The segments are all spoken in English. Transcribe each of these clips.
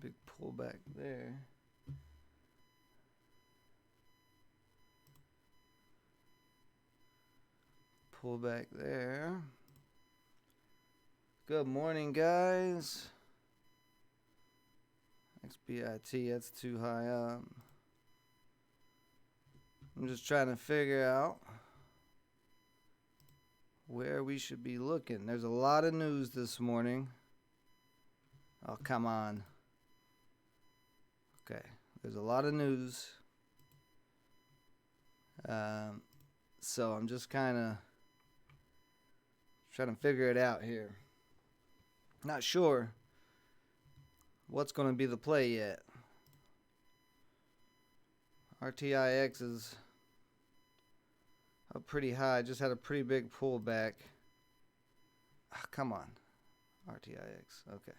Big pullback there. Pullback there. Good morning, guys. XBIT, that's too high up. I'm just trying to figure out where we should be looking. There's a lot of news this morning. Oh, come on. Okay, there's a lot of news. So I'm just kind of trying to figure it out here. Not sure what's going to be the play yet. RTIX is up pretty high. Just had a pretty big pullback. Oh, come on. RTIX. Okay.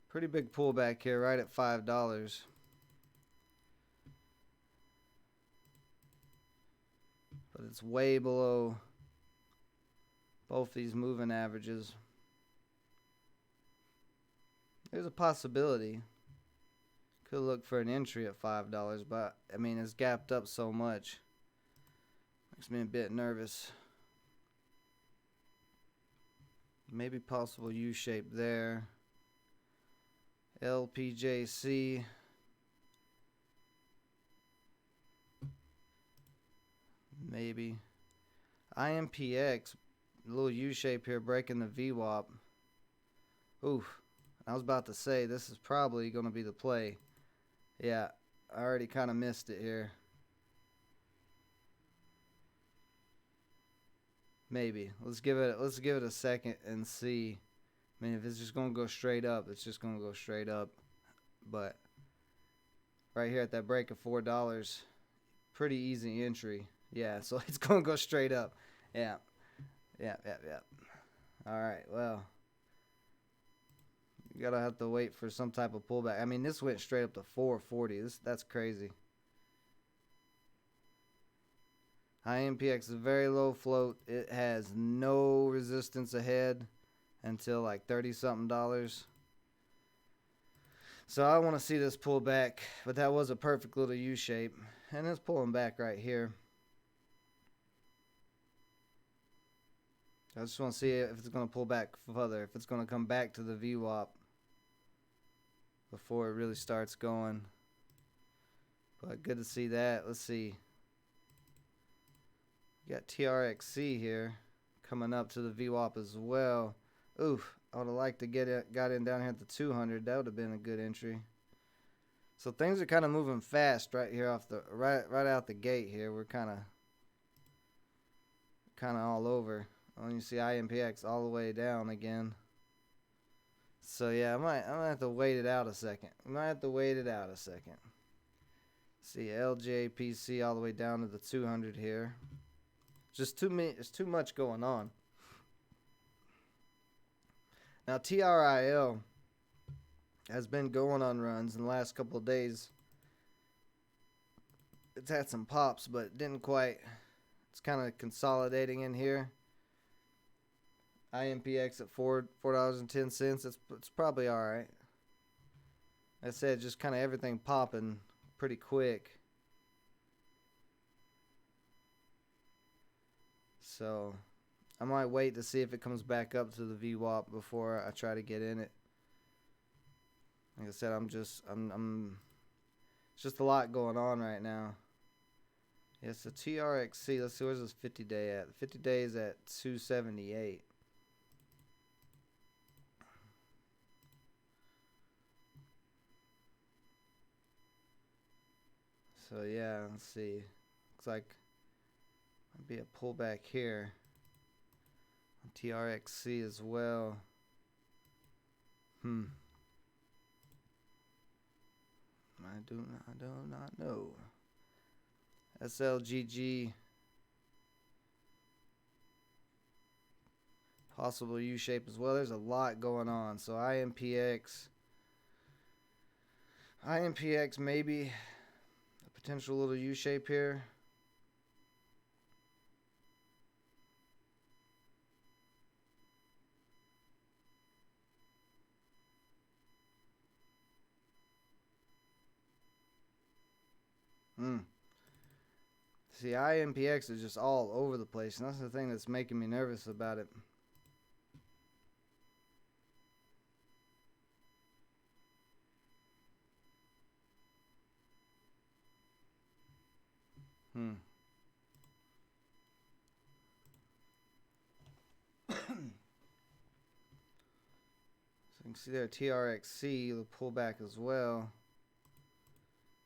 Pretty big pullback here, right at $5. But it's way below both these moving averages. There's a possibility. Could look for an entry at $5, but I mean, it's gapped up so much. Makes me a bit nervous. Maybe possible U-shape there. LPJC. Maybe. IMPX. A little U-shape here, breaking the VWAP. Oof. I was about to say, this is probably going to be the play. Yeah, I already kind of missed it here. Maybe. Let's give it a second and see. I mean, if it's just going to go straight up, it's just going to go straight up. But right here at that break of $4, pretty easy entry. Yeah, so it's going to go straight up. Yeah. All right, well, you gotta have to wait for some type of pullback. I mean, this went straight up to 440. That's crazy. IMPX is very low float. It has no resistance ahead until like 30 something dollars. So I want to see this pull back, but that was a perfect little U shape, and it's pulling back right here. I just want to see if it's going to pull back further, if it's going to come back to the VWAP before it really starts going. But good to see that. Let's see. We got TRXC here coming up to the VWAP as well. Oof, I would have liked to got in down here at the 200. That would have been a good entry. So things are kind of moving fast right here off the right out the gate here. We're kind of all over. Oh, you see IMPX all the way down again. So yeah, I might have to wait it out a second. See LJPC all the way down to the 200 here. Just it's too much going on. Now TRIL has been going on runs in the last couple of days. It's had some pops, but it didn't quite. It's kind of consolidating in here. IMPX at $4.10. It's probably all right. I said just kind of everything popping pretty quick. So I might wait to see if it comes back up to the VWAP before I try to get in it. Like I said, I'm it's just a lot going on right now. Yes, the TRXC. Let's see, where's this 50-day at? The 50 days at 278. So yeah, let's see. Looks like might be a pullback here on TRXC as well. I do not know. SLGG. Possible U-shape as well. There's a lot going on. So IMPX maybe a potential little U-shape here. Hmm. See, IMPX is just all over the place, and that's the thing that's making me nervous about it. Hmm. So you can see there, TRXC will pull back as well.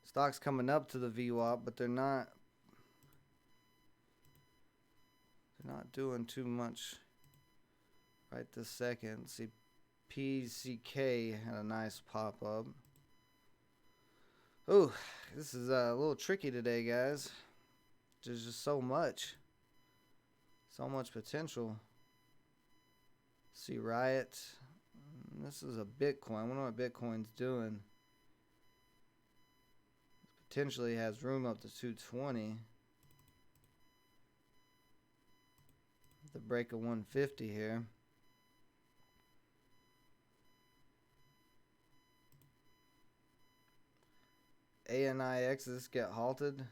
Stock's coming up to the VWAP, but they're not doing too much right this second. See, PCK had a nice pop up. Oh, this is a little tricky today, guys. There's just so much potential. See, Riot. This is a Bitcoin. I wonder what Bitcoin's doing. Potentially has room up to 220. The break of 150 here. ANIXs get halted.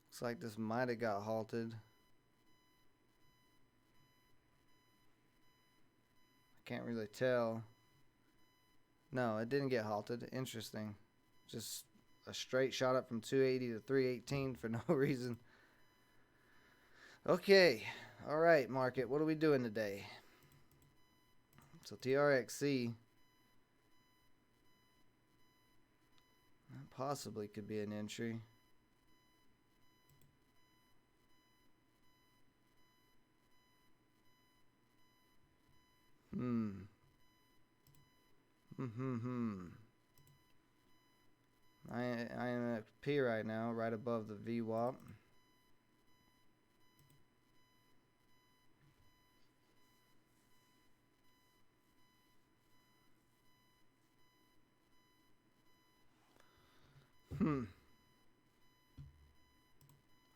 Looks like this might have got halted. I can't really tell. No, it didn't get halted. Interesting. Just a straight shot up from 280 to 318 for no reason. Okay. All right, market. What are we doing today? So TRXC possibly could be an entry. I am at P right now, right above the VWAP.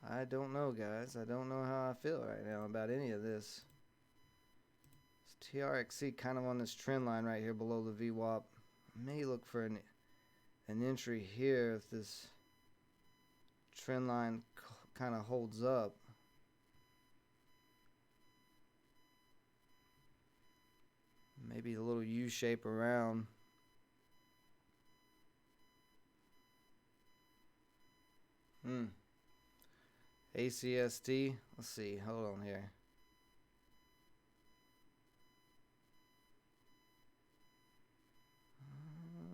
I don't know, guys. I don't know how I feel right now about any of this. It's TRXC kind of on this trend line right here below the VWAP. I may look for an entry here if this trend line kind of holds up. Maybe a little U shape around. ACST. Let's see. Hold on here.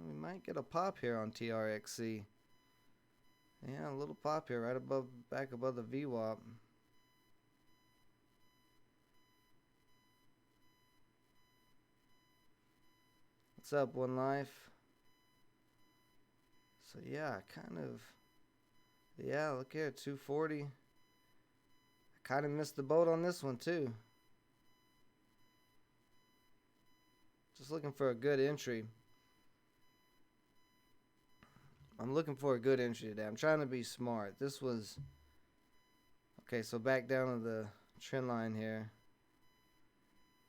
We might get a pop here on TRXC. Yeah, a little pop here, right above, back above the VWAP. What's up, One Life? So yeah, yeah, look here, 240. I kind of missed the boat on this one too. Just looking for a good entry. I'm looking for a good entry today. I'm trying to be smart. This was okay. So back down to the trend line here.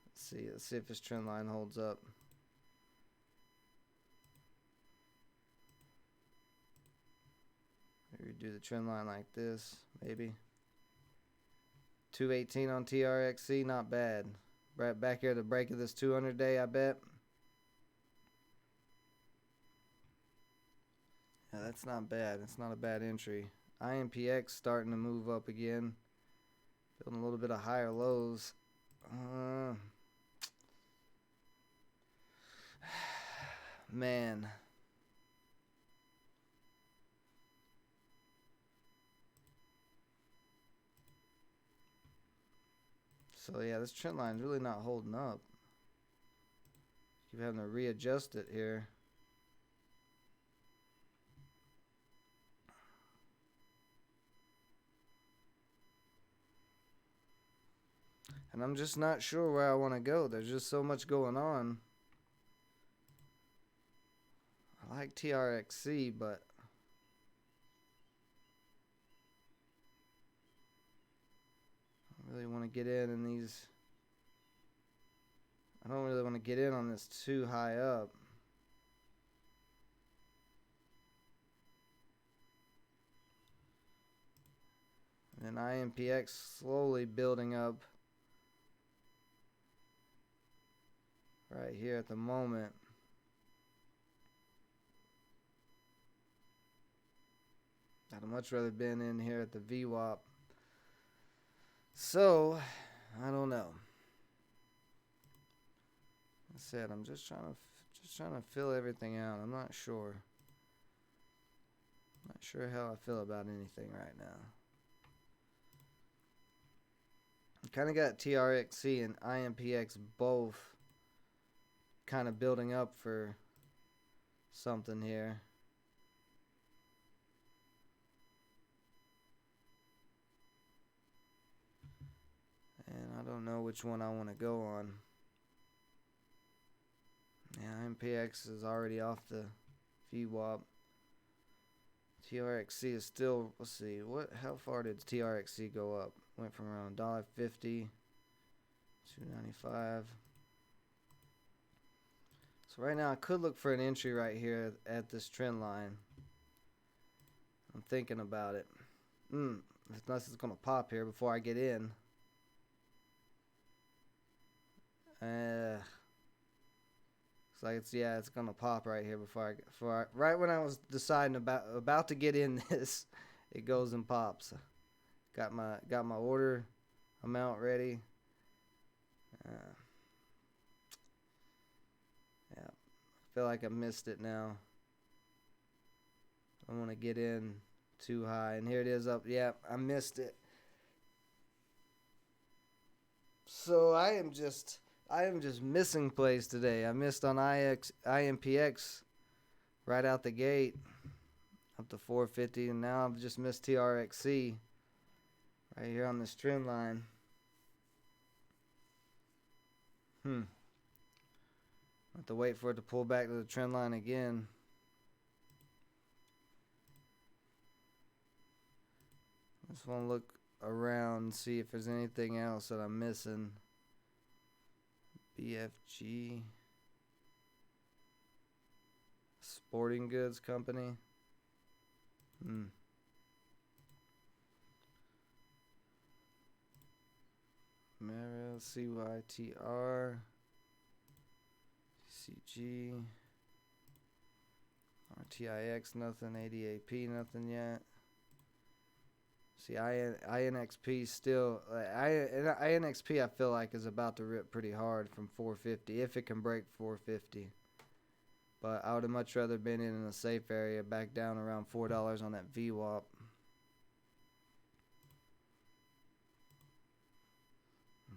Let's see if this trend line holds up. Maybe do the trend line like this, maybe. 218 on TRXC, not bad. Right back here at the break of this 200 day, I bet. Yeah, that's not bad. It's not a bad entry. IMPX starting to move up again. Building a little bit of higher lows. Man. So yeah, this trend line is really not holding up. Keep having to readjust it here. And I'm just not sure where I want to go. There's just so much going on. I like TRXC, but I really want to get in these. I don't really want to get in on this too high up. And IMPX slowly building up right here at the moment. I'd much rather been in here at the VWAP. So, I don't know. I said I'm just trying to fill everything out. I'm not sure. Not sure how I feel about anything right now. I kind of got TRXC and IMPX both kind of building up for something here. And I don't know which one I want to go on. Yeah, IMPX is already off the VWAP. TRXC is still, let's see, how far did TRXC go up? Went from around $1.50 to $2.95. So right now I could look for an entry right here at this trend line. I'm thinking about it. Unless it's going to pop here before I get in. It's like it's gonna pop right here right when I was deciding about to get in this, it goes and pops. Got my order amount ready. Yeah, I feel like I missed it now. I want to get in too high, and here it is up. Yeah, I missed it. So I am just missing plays today. I missed on IMPX right out the gate up to 450, and now I've just missed TRXC right here on this trend line. I have to wait for it to pull back to the trend line again. I just want to look around and see if there's anything else that I'm missing. BFG Sporting Goods Company. Mara, CYTR, CG, RTIX, nothing. ADAP, nothing yet. See, INXP still. INXP, I feel like, is about to rip pretty hard from 450 if it can break 450. But I would have much rather been in a safe area, back down around $4 on that VWAP.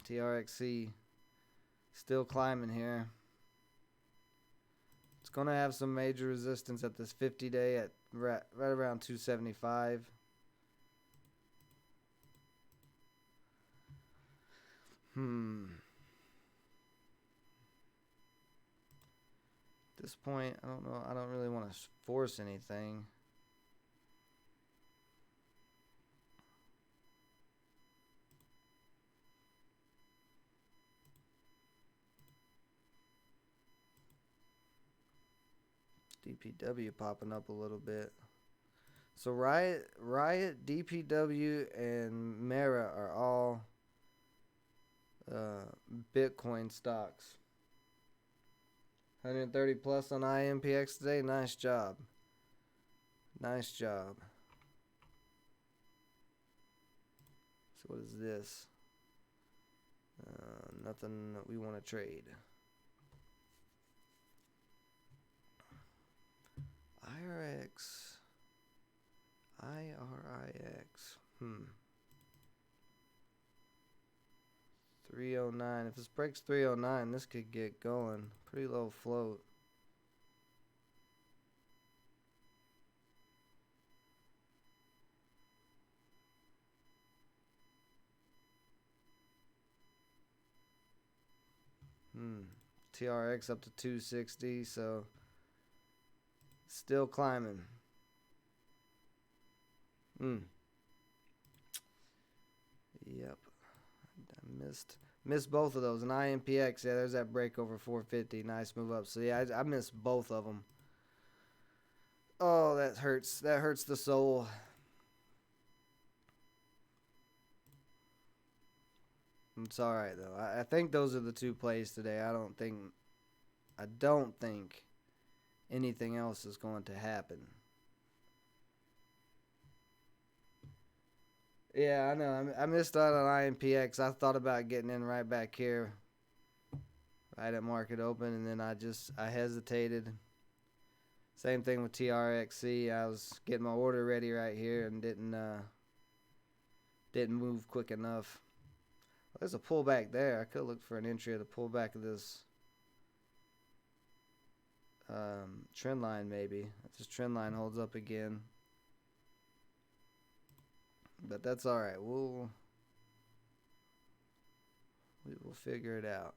TRXC still climbing here. It's going to have some major resistance at this 50-day at right around 275. At this point, I don't know. I don't really want to force anything. DPW popping up a little bit. So Riot, DPW, and Mara are all Bitcoin stocks. 130 plus on IMPX today. Nice job. Nice job. So what is this? Nothing that we want to trade. IRX. 309. If this breaks 309, this could get going. Pretty low float. TRX up to 260, so still climbing. Yep. I missed both of those. And IMPX, yeah, there's that break over 450. Nice move up. So yeah, I missed both of them. Oh, that hurts. That hurts the soul. It's all right though. I think those are the two plays today. I don't think anything else is going to happen. Yeah, I know. I missed out on IMPX. I thought about getting in right back here, right at market open, and then I hesitated. Same thing with TRXC. I was getting my order ready right here and didn't move quick enough. Well, there's a pullback there. I could look for an entry at a pullback of this trend line maybe. If this trend line holds up again. But that's all right. We will figure it out.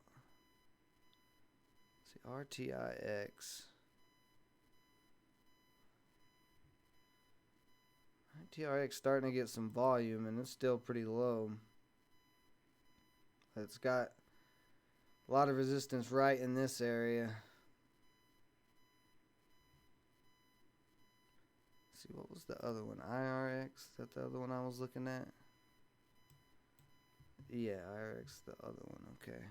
Let's see, RTIX. TRX starting to get some volume, and it's still pretty low. It's got a lot of resistance right in this area. Let's see, what was the other one? IRX? Is that the other one I was looking at? Yeah, IRX, the other one. Okay.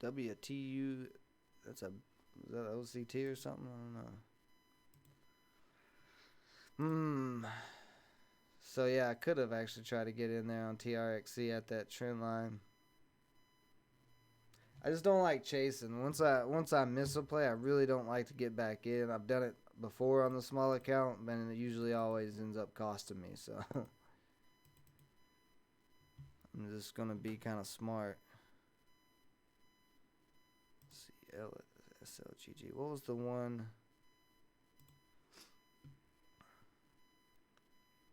WTU, is that OCT or something? I don't know. So yeah, I could have actually tried to get in there on TRXC at that trend line. I just don't like chasing. Once I miss a play, I really don't like to get back in. I've done it before on the small account, and it usually always ends up costing me. So I'm just gonna be kind of smart. Let's see, SLGG. What was the one?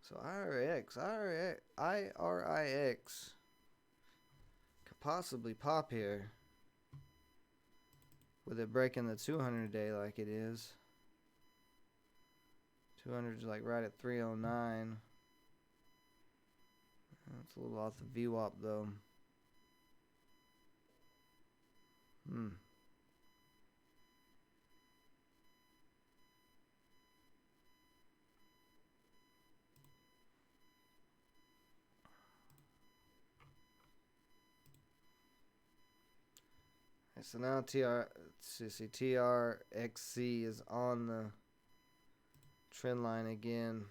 So IRIX could possibly pop here with it breaking the 200-day like it is. 200 is like right at 309. That's a little off the VWAP though. So now TRXC is on the trend line again.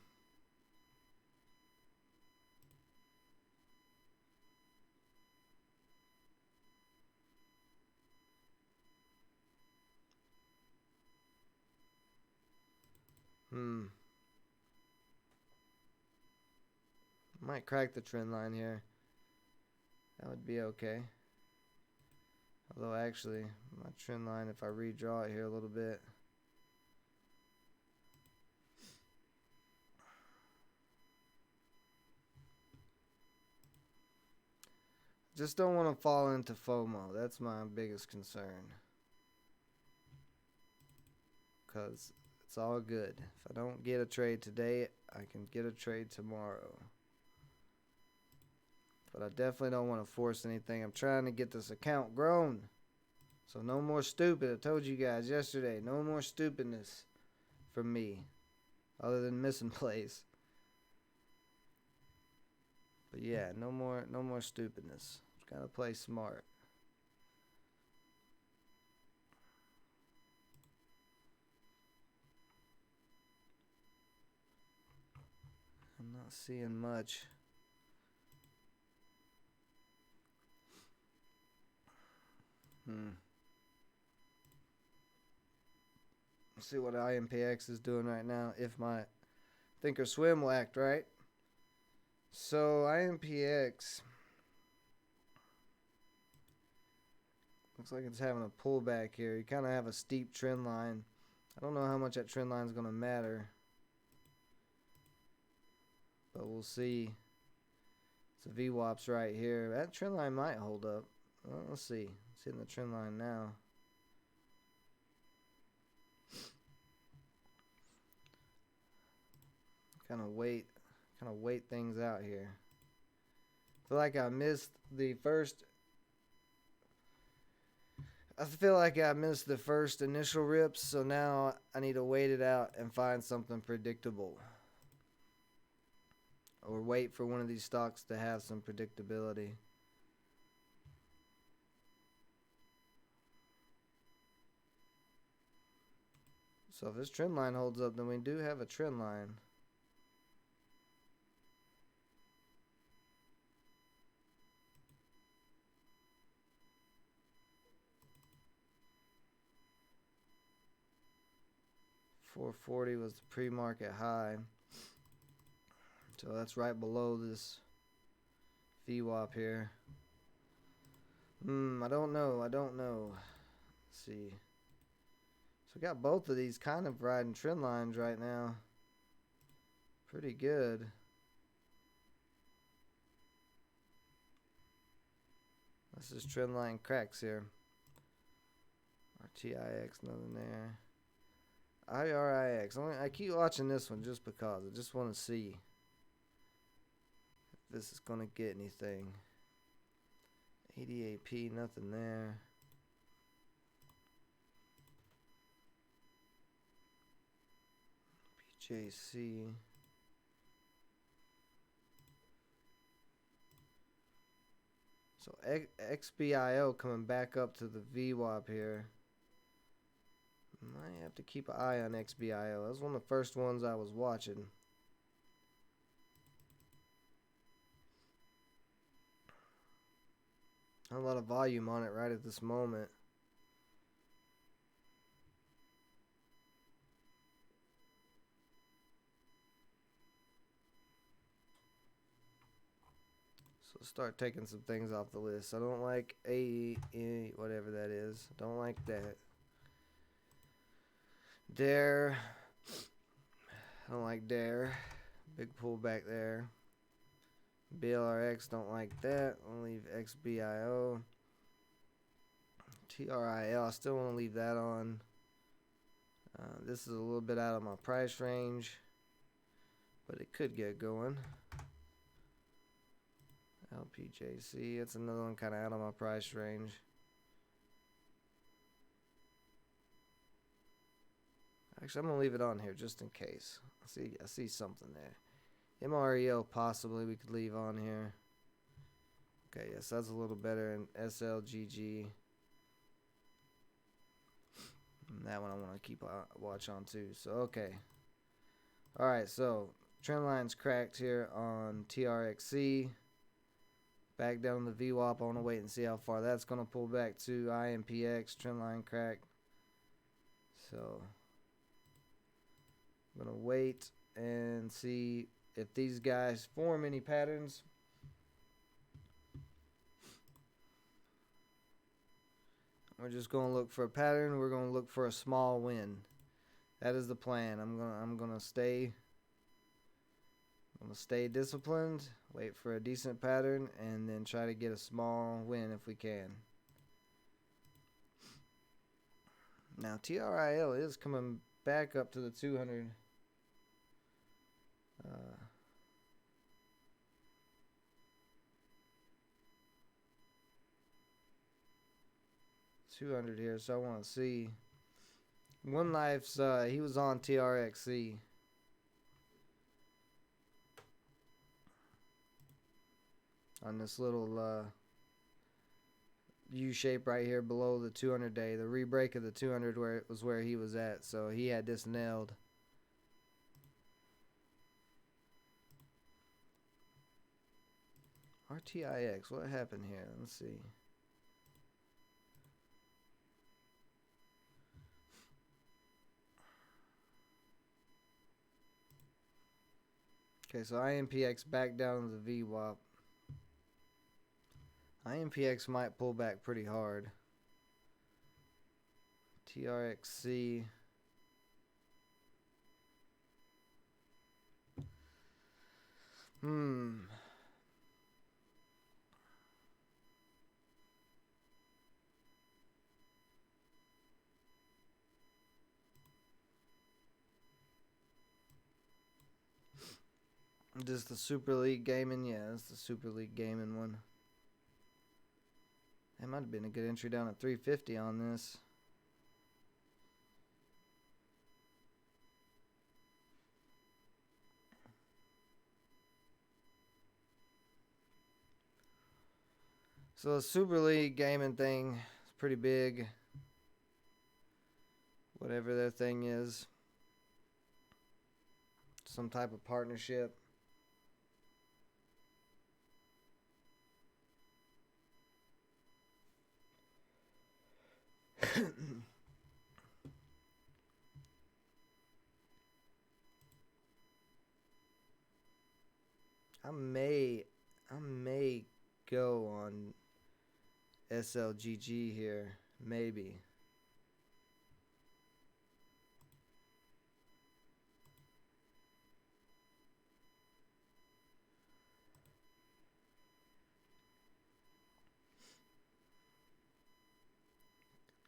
Might crack the trend line here. That would be okay. Although actually, my trend line, if I redraw it here a little bit, just don't want to fall into FOMO. That's my biggest concern. Because it's all good. If I don't get a trade today, I can get a trade tomorrow. But I definitely don't want to force anything. I'm trying to get this account grown. So no more stupid. I told you guys yesterday, no more stupidness from me. Other than missing plays. But yeah, no more stupidness. Just gotta play smart. I'm not seeing much. Let's see what IMPX is doing right now. If my Thinkorswim will act right. So IMPX looks like it's having a pullback here. You kind of have a steep trend line. I don't know how much that trend line is going to matter. But we'll see. It's a VWAP's right here. That trend line might hold up. Well, let's see. It's hitting the trend line now. Kind of wait things out here. I feel like I missed the first initial rips, so now I need to wait it out and find something predictable. or wait for one of these stocks to have some predictability. So if this trend line holds up, then we do have a trend line. $440 was the pre-market high. So that's right below this VWAP here. I don't know. Let's see. So we got both of these kind of riding trend lines right now. Pretty good. This is trend line cracks here. RTIX, nothing there. IRIX. I keep watching this one just because. I just want to see if this is going to get anything. ADAP, nothing there. PJC. So XBIO coming back up to the VWAP here. Might have to keep an eye on XBIO. That was one of the first ones I was watching. Not a lot of volume on it right at this moment. So start taking some things off the list. I don't like whatever that is. Don't like that. Dare. I don't like Dare. Big pullback there. BLRX, don't like that. I'll leave XBIO. TRIL, I still want to leave that on. This is a little bit out of my price range, but it could get going. LPJC, it's another one kind of out of my price range. Actually, I'm going to leave it on here just in case. I see something there. MREO, possibly, we could leave on here. Okay, yes, that's a little better. And SLGG. And that one I want to keep a watch on, too. So, okay. Alright, so, trend line's cracked here on TRXC. Back down the VWAP. I want to wait and see how far that's going to pull back to. IMPX, trend line cracked. So, I'm going to wait and see if these guys form any patterns. We're just going to look for a pattern. We're going to look for a small win. That is the plan. I'm going to stay disciplined, wait for a decent pattern, and then try to get a small win if we can. Now TRIL is coming back up to the 200. 200 here, so I want to see. One Life's he was on TRXC. On this little U shape right here below the 200 day, the rebreak of the 200 where he was at, so he had this nailed. RTIX, what happened here? Let's see. Okay, so IMPX back down to the VWAP. IMPX might pull back pretty hard. TRXC. Just the Super League Gaming? Yeah, it's the Super League Gaming one. That might have been a good entry down at 350 on this. So the Super League gaming thing is pretty big. Whatever their thing is. Some type of partnership. I may go on SLGG here. Maybe.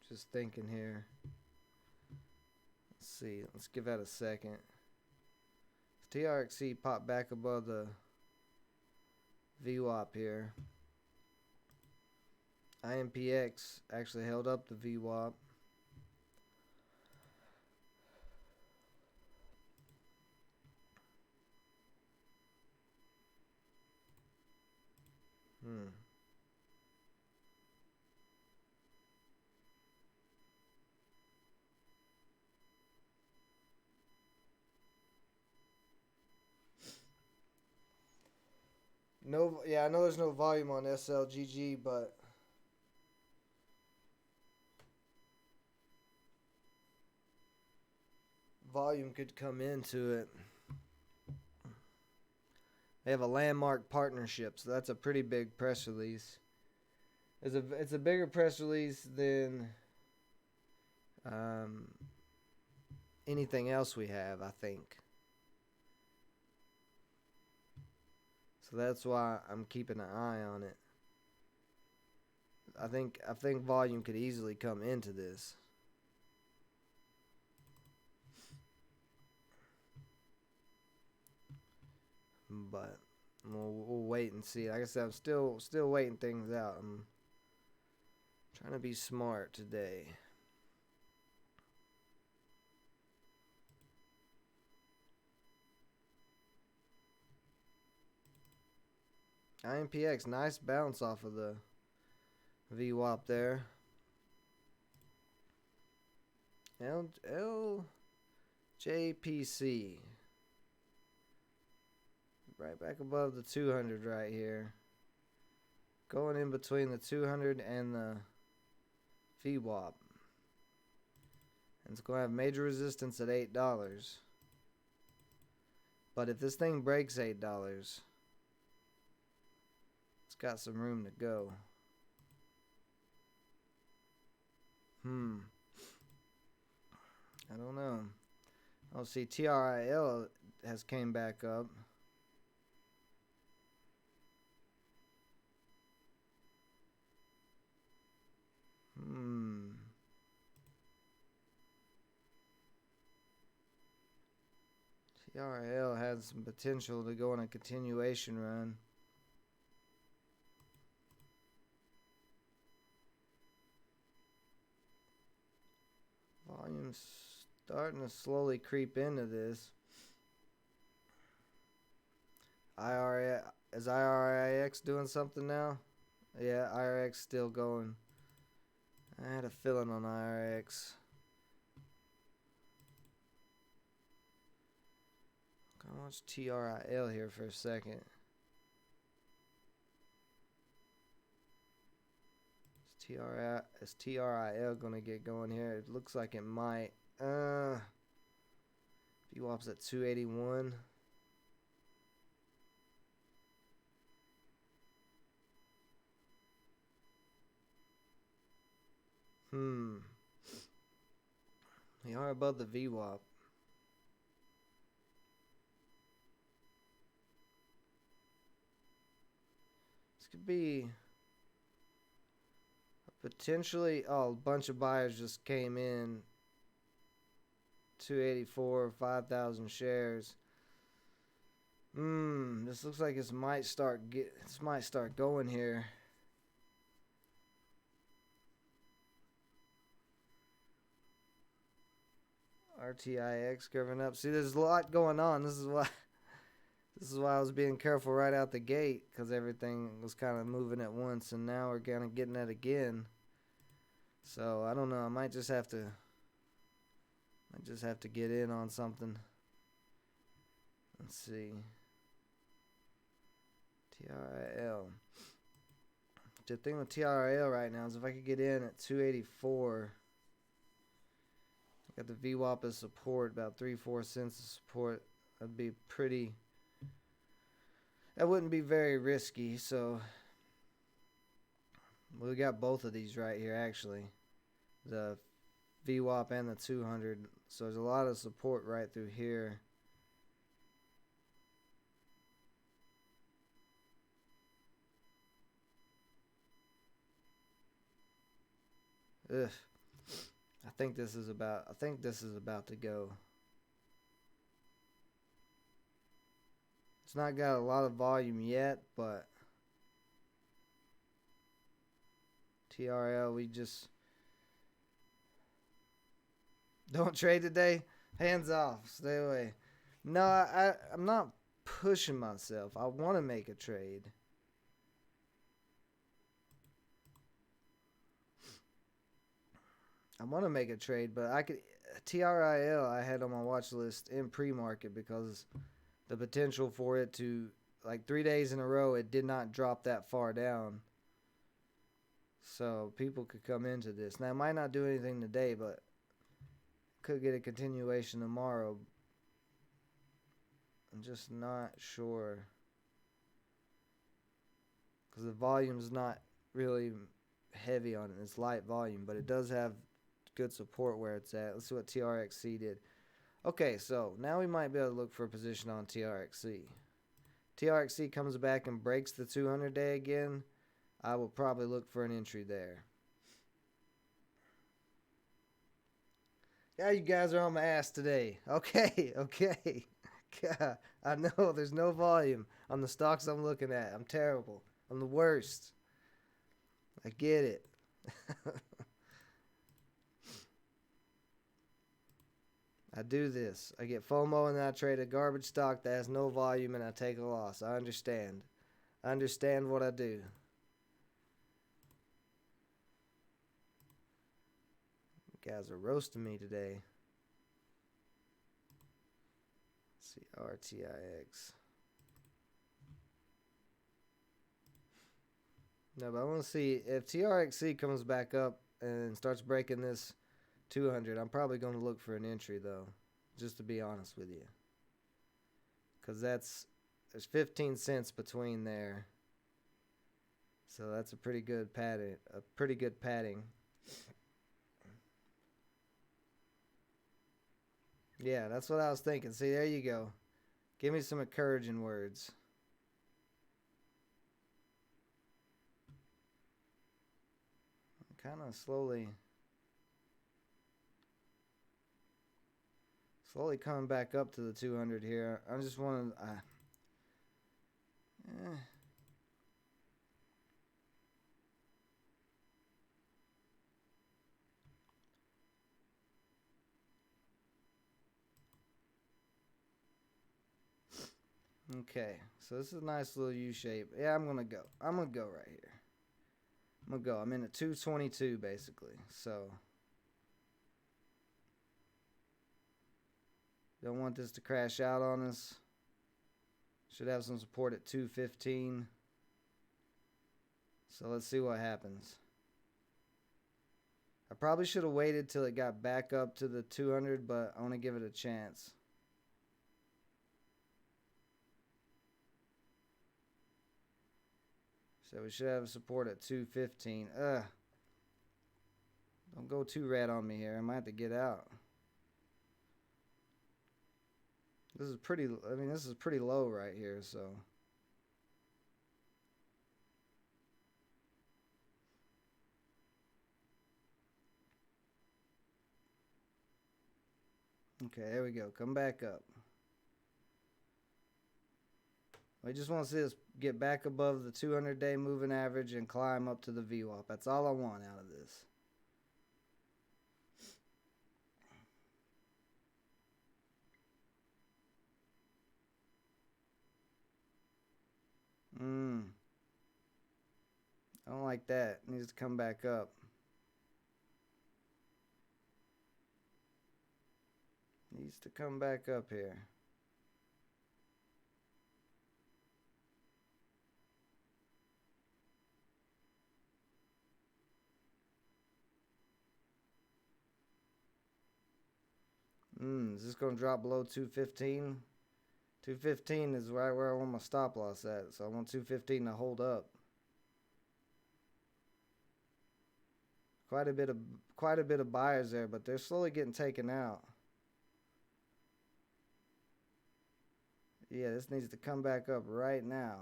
Just thinking here. Let's see. Let's give that a second. TRXC popped back above the VWAP here. IMPX actually held up the VWAP. No, yeah, I know there's no volume on SLGG, but volume could come into it. They have a landmark partnership, so that's a pretty big press release. It's a bigger press release than anything else we have, I think. So that's why I'm keeping an eye on it. I think volume could easily come into this. But we'll wait and see. Like I said, I'm still waiting things out. I'm trying to be smart today. IMPX, nice bounce off of the VWAP there. LJPC. Right back above the 200 right here. Going in between the 200 and the VWAP. And it's going to have major resistance at $8. But if this thing breaks $8, it's got some room to go. I don't know. I'll see. TRIL has came back up. TRL has some potential to go on a continuation run. Volume's starting to slowly creep into this. Is IRIX doing something now? Yeah, IRX still going. I had a feeling on IRX. I'll watch TRIL here for a second. Is TRIL gonna get going here? It looks like it might. VWAP's at 281. We are above the VWAP. This could be potentially. Oh, a bunch of buyers just came in. 284, 5,000 shares. This looks like this might start going here. RTIX curving up. See, there's a lot going on. This is why This is why I was being careful right out the gate, because everything was kind of moving at once, and now we're kind of getting that again. So I don't know. I might just have to get in on something. Let's see. TRIL. The thing with TRIL right now is if I could get in at 284, got the VWAP as support, about 3-4 cents of support. That'd be pretty. That wouldn't be very risky. So we got both of these right here actually, the VWAP and the 200. So there's a lot of support right through here. Ugh. I think this is about to go. It's not got a lot of volume yet, but TRL, we just don't trade today. Hands off. Stay away. No, I'm not pushing myself. I want to make a trade. But I could TRIL I had on my watch list in pre-market because the potential for it to, like 3 days in a row, it did not drop that far down. So people could come into this. Now, it might not do anything today, but could get a continuation tomorrow. I'm just not sure. Because the volume's not really heavy on it. It's light volume, but it does have good support where it's at. Let's see what TRXC did. Okay, so now we might be able to look for a position on TRXC. TRXC comes back and breaks the 200 day again. I will probably look for an entry there. Yeah, you guys are on my ass today. Okay. God, I know there's no volume on the stocks I'm looking at. I'm terrible. I'm the worst. I get it. I do this. I get FOMO and then I trade a garbage stock that has no volume and I take a loss. I understand. I understand what I do. You guys are roasting me today. Let's see, RTIX. No, but I want to see if TRXC comes back up and starts breaking this 200. I'm probably going to look for an entry though, just to be honest with you, because there's 15 cents between there, so that's a pretty good padding. Yeah, that's what I was thinking. See, there you go. Give me some encouraging words. Kind of slowly coming back up to the 200 here. I just want to okay, so this is a nice little U shape. Yeah, I'm gonna go right here. I'm in at 222 basically, so don't want this to crash out on us. Should have some support at 215. So let's see what happens. I probably should have waited till it got back up to the 200, but I want to give it a chance. So we should have support at 215. Don't go too red on me here. I might have to get out. This is pretty low right here, so. Okay, there we go. Come back up. We just want to see us get back above the 200-day moving average and climb up to the VWAP. That's all I want out of this. I don't like that. It needs to come back up. Needs to come back up here. Is this going to drop below 215? 215 is right where I want my stop loss at, so I want 215 to hold up. Quite a bit of buyers there, but they're slowly getting taken out. Yeah, this needs to come back up right now.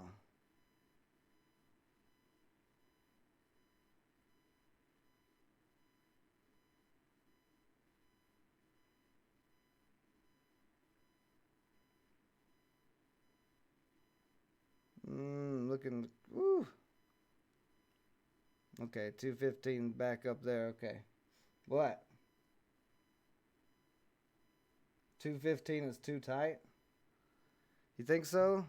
Looking, woo. Okay, 215 back up there. Okay. What? 215 is too tight? You think so?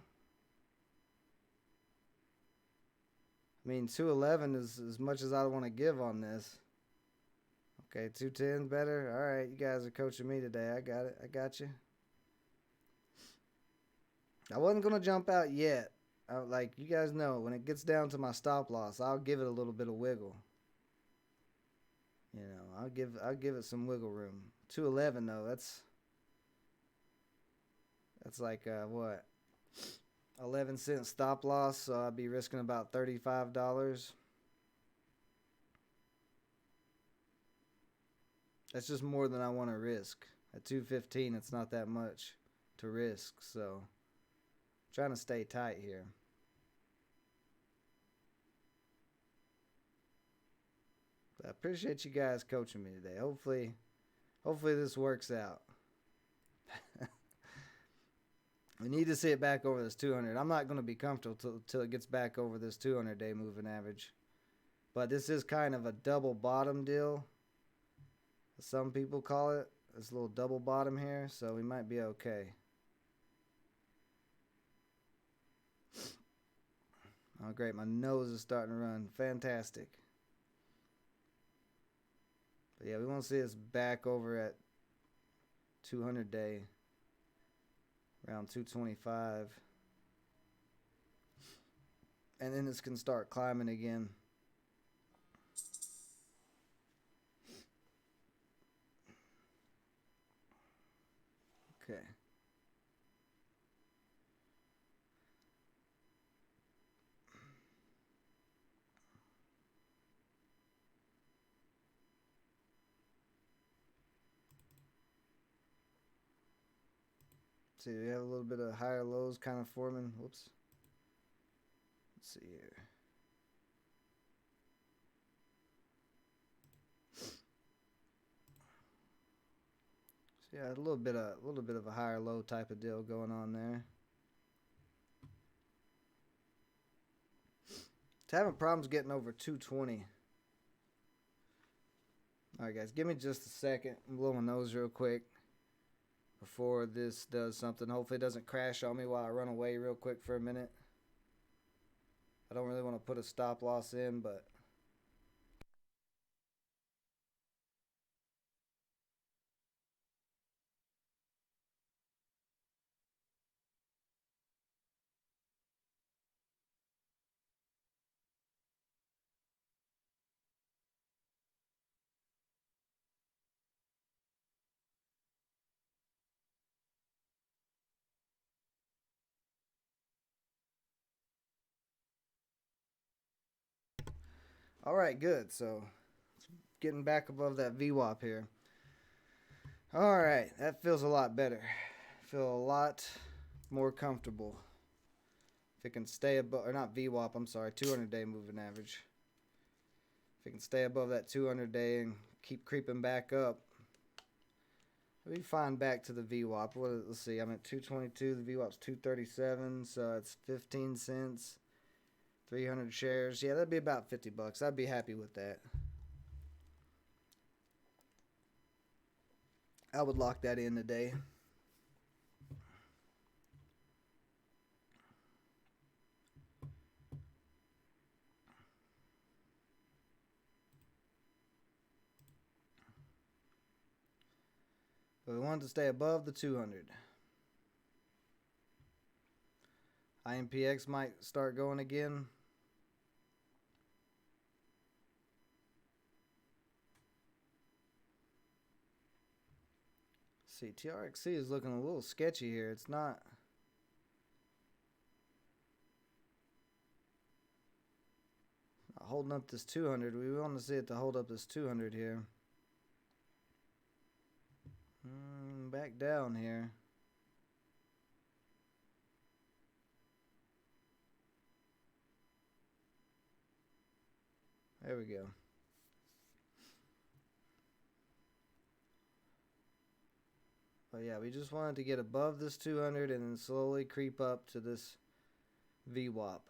I mean, 211 is as much as I want to give on this. Okay, 210 better. All right, you guys are coaching me today. I got it. I got you. I wasn't going to jump out yet. Like you guys know, when it gets down to my stop loss, I'll give it a little bit of wiggle. You know, I'll give it some wiggle room. 211 though, that's like what? 11-cent stop loss, so I'd be risking about $35. That's just more than I want to risk. At 215, it's not that much to risk, so I'm trying to stay tight here. But I appreciate you guys coaching me today. Hopefully this works out. We need to see it back over this 200. I'm not going to be comfortable till it gets back over this 200-day moving average. But this is kind of a double bottom deal. Some people call it. This little double bottom here, so we might be okay. Oh, great. My nose is starting to run. Fantastic. But yeah, we want to see us back over at 200-day. Around 225. And then this can start climbing again. Okay. See, we have a little bit of higher lows kind of forming. Whoops. Let's see here. So yeah, a little bit of a higher low type of deal going on there. It's having problems getting over 220. All right, guys, give me just a second. I'm blowing my nose real quick before this does something. Hopefully it doesn't crash on me while I run away real quick for a minute. I don't really want to put a stop loss in, but all right, good. So getting back above that VWAP here. All right, that feels a lot better. I feel a lot more comfortable. If it can stay above, or not VWAP, I'm sorry, 200-day moving average. If it can stay above that 200-day and keep creeping back up, we find back to the VWAP. Let's see, I'm at 222. The VWAP's 237, so it's 15 cents. 300 shares. Yeah, that'd be about $50. I'd be happy with that. I would lock that in today. But we want to stay above the 200. IMPX might start going again. See, TRXC is looking a little sketchy here. It's not holding up this 200. We want to see it to hold up this 200 here. Back down here. There we go. But yeah, we just wanted to get above this 200 and then slowly creep up to this VWAP.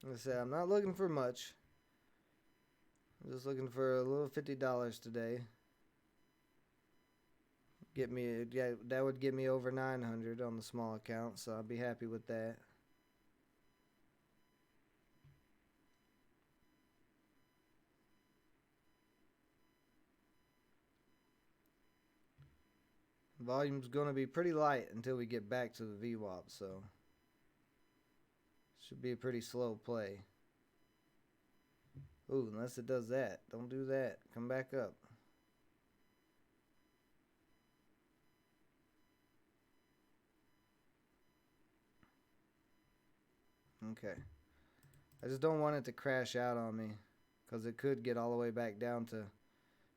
Like I said, I'm not looking for much. I'm just looking for a little $50 today. That would get me over 900 on the small account, so I'll be happy with that. Volume's going to be pretty light until we get back to the VWAP, so should be a pretty slow play. Ooh, unless it does that. Don't do that. Come back up. Okay. I just don't want it to crash out on me, because it could get all the way back down to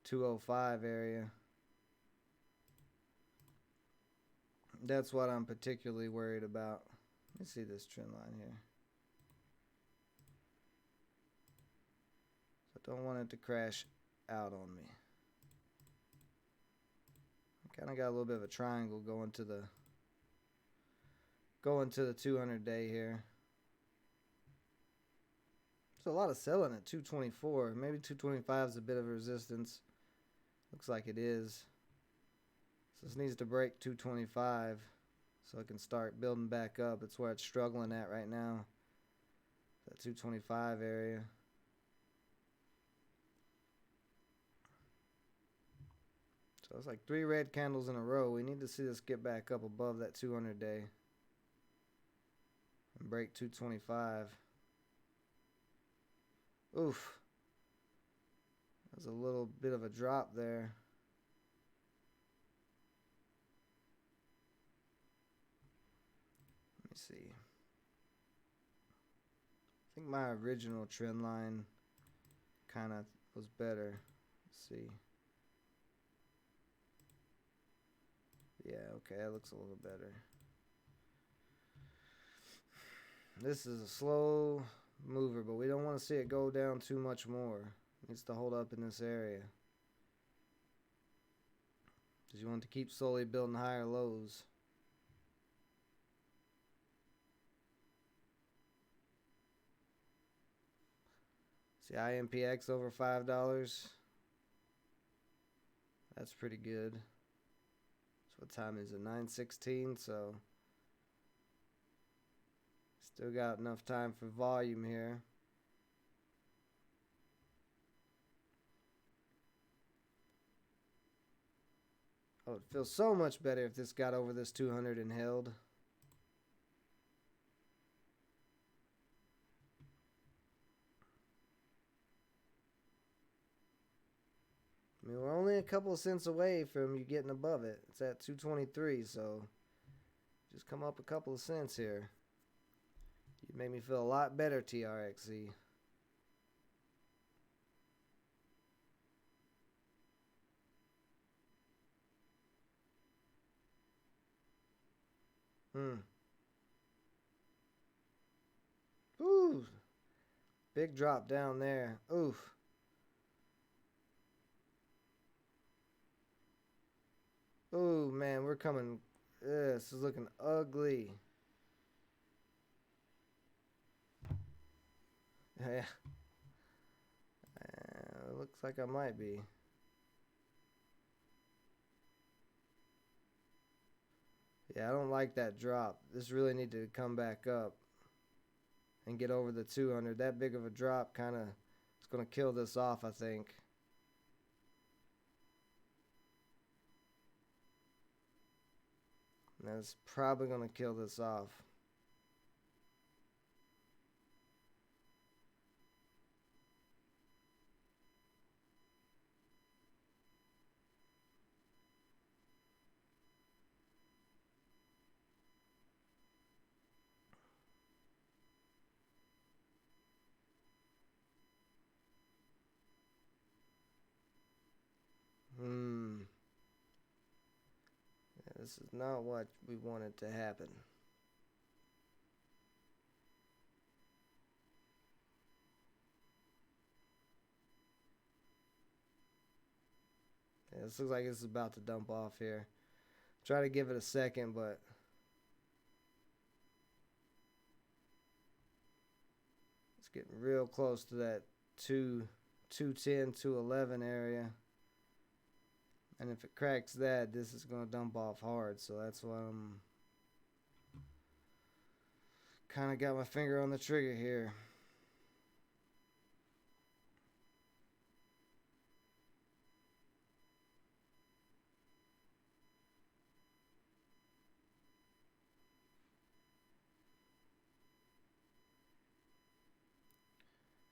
205 area. That's what I'm particularly worried about. Let me see this trend line here. So I don't want it to crash out on me. I kind of got a little bit of a triangle going to the 200 day here. There's a lot of selling at 224. Maybe 225 is a bit of a resistance. Looks like it is. So this needs to break 225 so it can start building back up. It's where it's struggling at right now. That 225 area. So it's like 3 red candles in a row. We need to see this get back up above that 200 day and break 225. Oof. There's a little bit of a drop there. Let me see. I think my original trend line kind of was better. Let's see. Yeah, okay, that looks a little better. This is a slow mover, but we don't want to see it go down too much more. It needs to hold up in this area, because you want to keep slowly building higher lows. See, IMPX over $5. That's pretty good. So what time is it? 9:16, so still got enough time for volume here. Oh, it feels so much better if this got over this 200 and held. I mean, we're only a couple of cents away from you getting above it. It's at 223, so just come up a couple of cents here. You made me feel a lot better, TRXC. Ooh. Big drop down there. Oof. Ooh, man, we're coming. This is looking ugly. Yeah. Looks like I might be. Yeah, I don't like that drop. This really needed to come back up and get over the 200. That big of a drop kind of is going to kill this off, I think. That's probably going to kill this off. Yeah, this is not what we wanted to happen. Yeah, this looks like it's about to dump off here. Try to give it a second, but it's getting real close to that 210, 211 area. And if it cracks that, this is going to dump off hard. So that's why I'm kind of got my finger on the trigger here.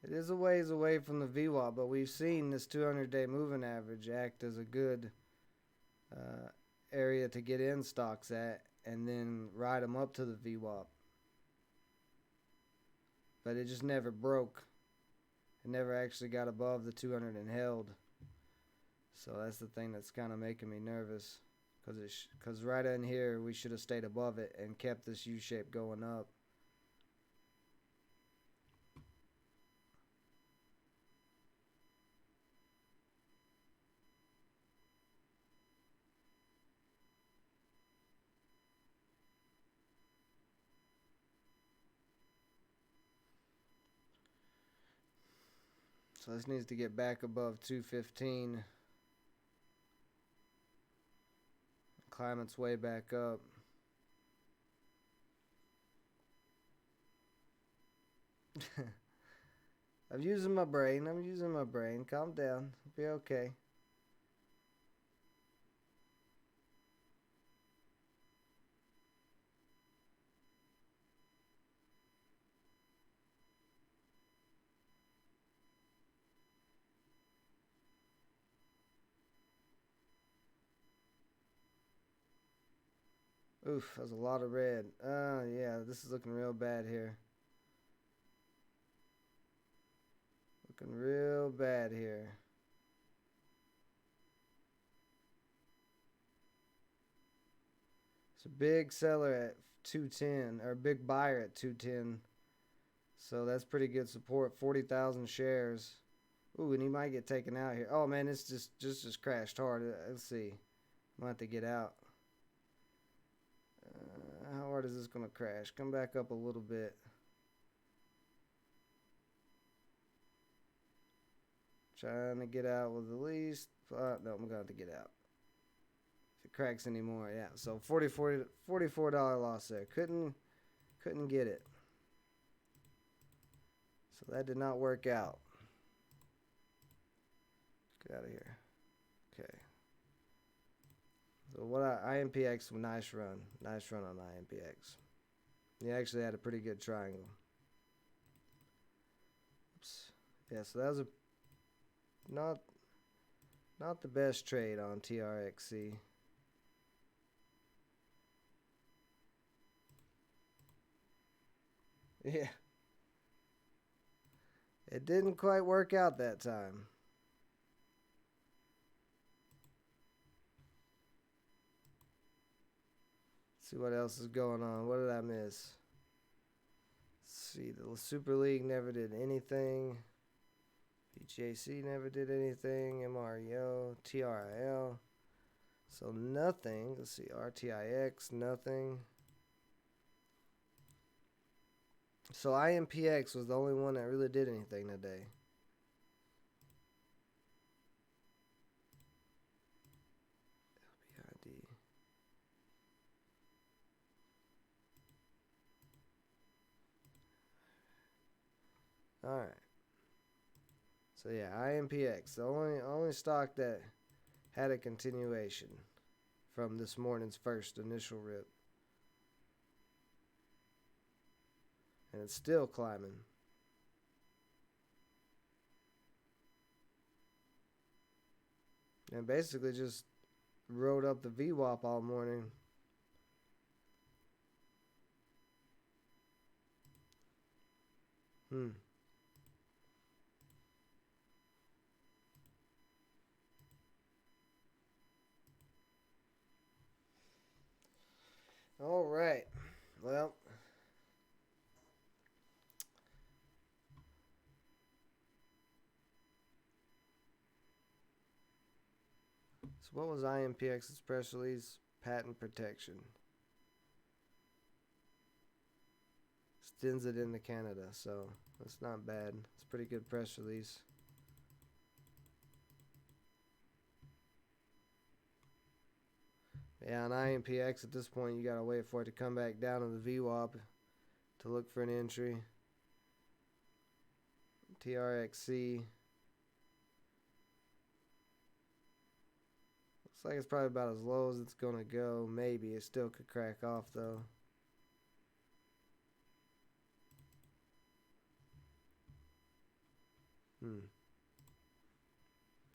It is a ways away from the VWAP, but we've seen this 200-day moving average act as a good area to get in stocks at and then ride them up to the VWAP. But it just never broke. It never actually got above the 200 and held. So that's the thing that's kind of making me nervous. Because right in here, we should have stayed above it and kept this U-shape going up. So this needs to get back above 215. Climb its way back up. I'm using my brain. Calm down. It'll be okay. Oof, that's a lot of red. Yeah, this is looking real bad here. Looking real bad here. It's a big seller at 210, or a big buyer at 210. So that's pretty good support. 40,000 shares. Ooh, and he might get taken out here. Oh man, it's just crashed hard. Let's see. Might have to get out. How hard is this gonna crash? Come back up a little bit. Trying to get out with the least. No, I'm gonna have to get out. If it cracks anymore, yeah. So $44 loss there. Couldn't get it. So that did not work out. Get out of here. Okay. So what IMPX, nice run on IMPX. He actually had a pretty good triangle. Oops. Yeah, so that was a not the best trade on TRXC. Yeah. It didn't quite work out that time. Let's see what else is going on. What did I miss? Let's see, the Super League never did anything. PGAC never did anything. MREO, TRIL. So nothing. Let's see, RTIX, nothing. So IMPX was the only one that really did anything today. LBID. All right. So yeah, IMPX, the only stock that had a continuation from this morning's first initial rip, and it's still climbing. And basically just rode up the VWAP all morning. All right. Well, so what was IMPX's press release? Patent protection. Extends it into Canada, so that's not bad. It's a pretty good press release. Yeah, on IMPX at this point, you gotta wait for it to come back down to the VWAP to look for an entry. TRXC. Looks like it's probably about as low as it's gonna go. Maybe it still could crack off though.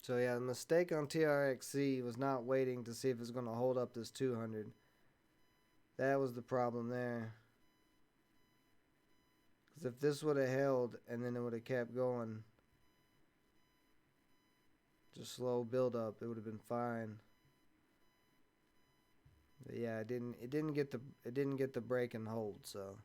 So yeah, the mistake on TRXC was not waiting to see if it's gonna hold up this 200. That was the problem there. Because if this would have held and then it would have kept going, just slow build up, it would have been fine. But yeah, it didn't get the break and hold, so.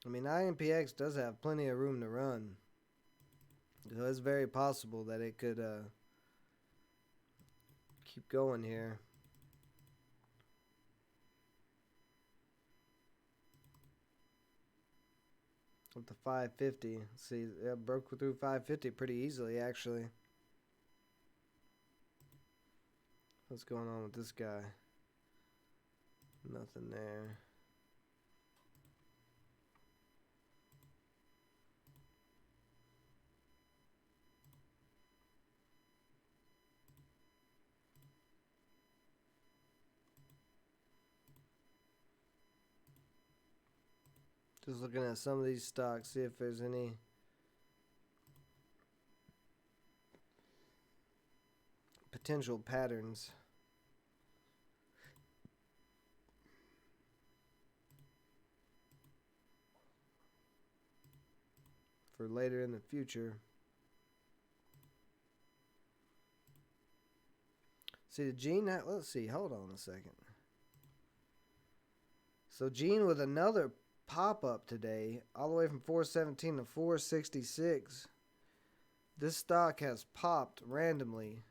I mean, IMPX does have plenty of room to run. So it's very possible that it could keep going here. Up to 550. See, it broke through 550 pretty easily, actually. What's going on with this guy? Nothing there. Just looking at some of these stocks, see if there's any potential patterns. For later in the future. See, the Gene, let's see, hold on a second. So Gene with another pop-up today, all the way from 417 to 466. This stock has popped randomly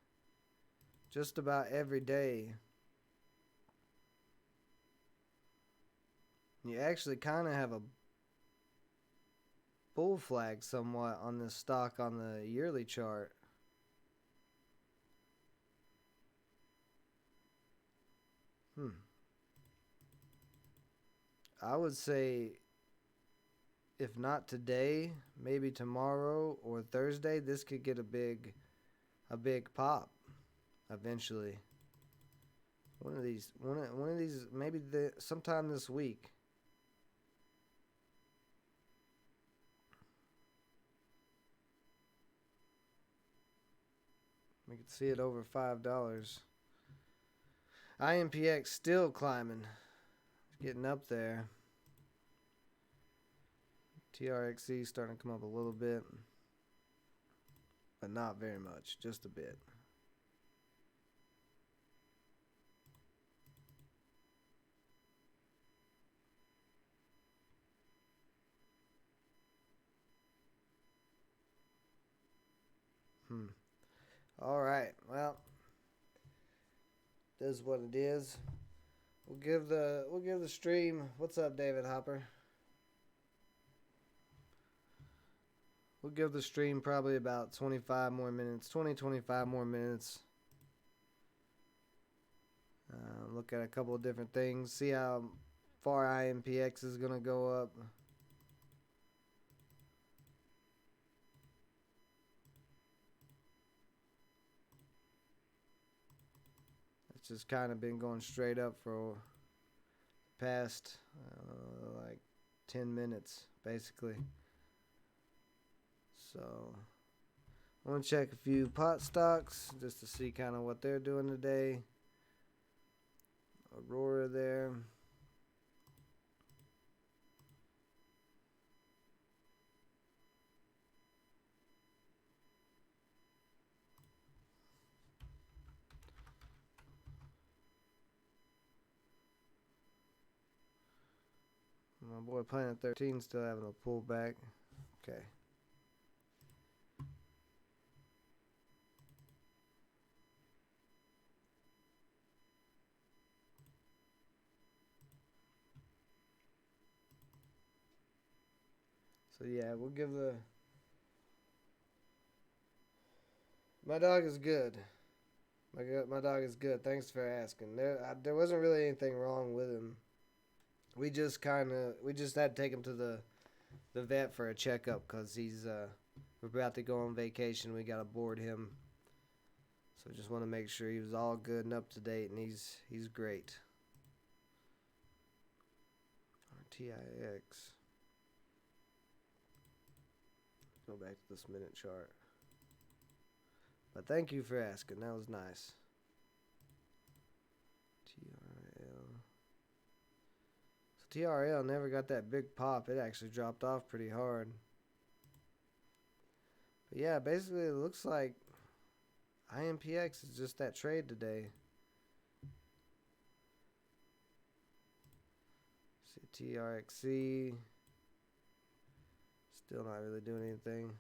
just about every day. You actually kind of have a bull flag somewhat on this stock on the yearly chart. I would say if not today, maybe tomorrow or Thursday, this could get a big pop eventually. One of these, maybe sometime this week. We can see it over $5. IMPX still climbing. It's getting up there. TRXC starting to come up a little bit. But not very much. Just a bit. All right. Well, this is what it is. We'll give the stream. What's up, David Hopper? We'll give the stream probably about 25 more minutes. 25 more minutes. Look at a couple of different things. See how far IMPX is going to go up. It's just kind of been going straight up for the past like 10 minutes, basically. So I want to check a few pot stocks just to see kind of what they're doing today. Aurora there. My boy Planet 13 still having a pullback. Okay. So yeah, we'll give the... My dog is good. My dog is good. Thanks for asking. There wasn't really anything wrong with him. We just had to take him to the vet for a checkup because we're about to go on vacation. We got to board him. So just want to make sure he was all good and up to date, and he's great. RTIX. Go back to this minute chart. But thank you for asking. That was nice. TRL. So TRL never got that big pop. It actually dropped off pretty hard. But yeah, basically it looks like IMPX is just that trade today. See TRXC. Still not really doing anything.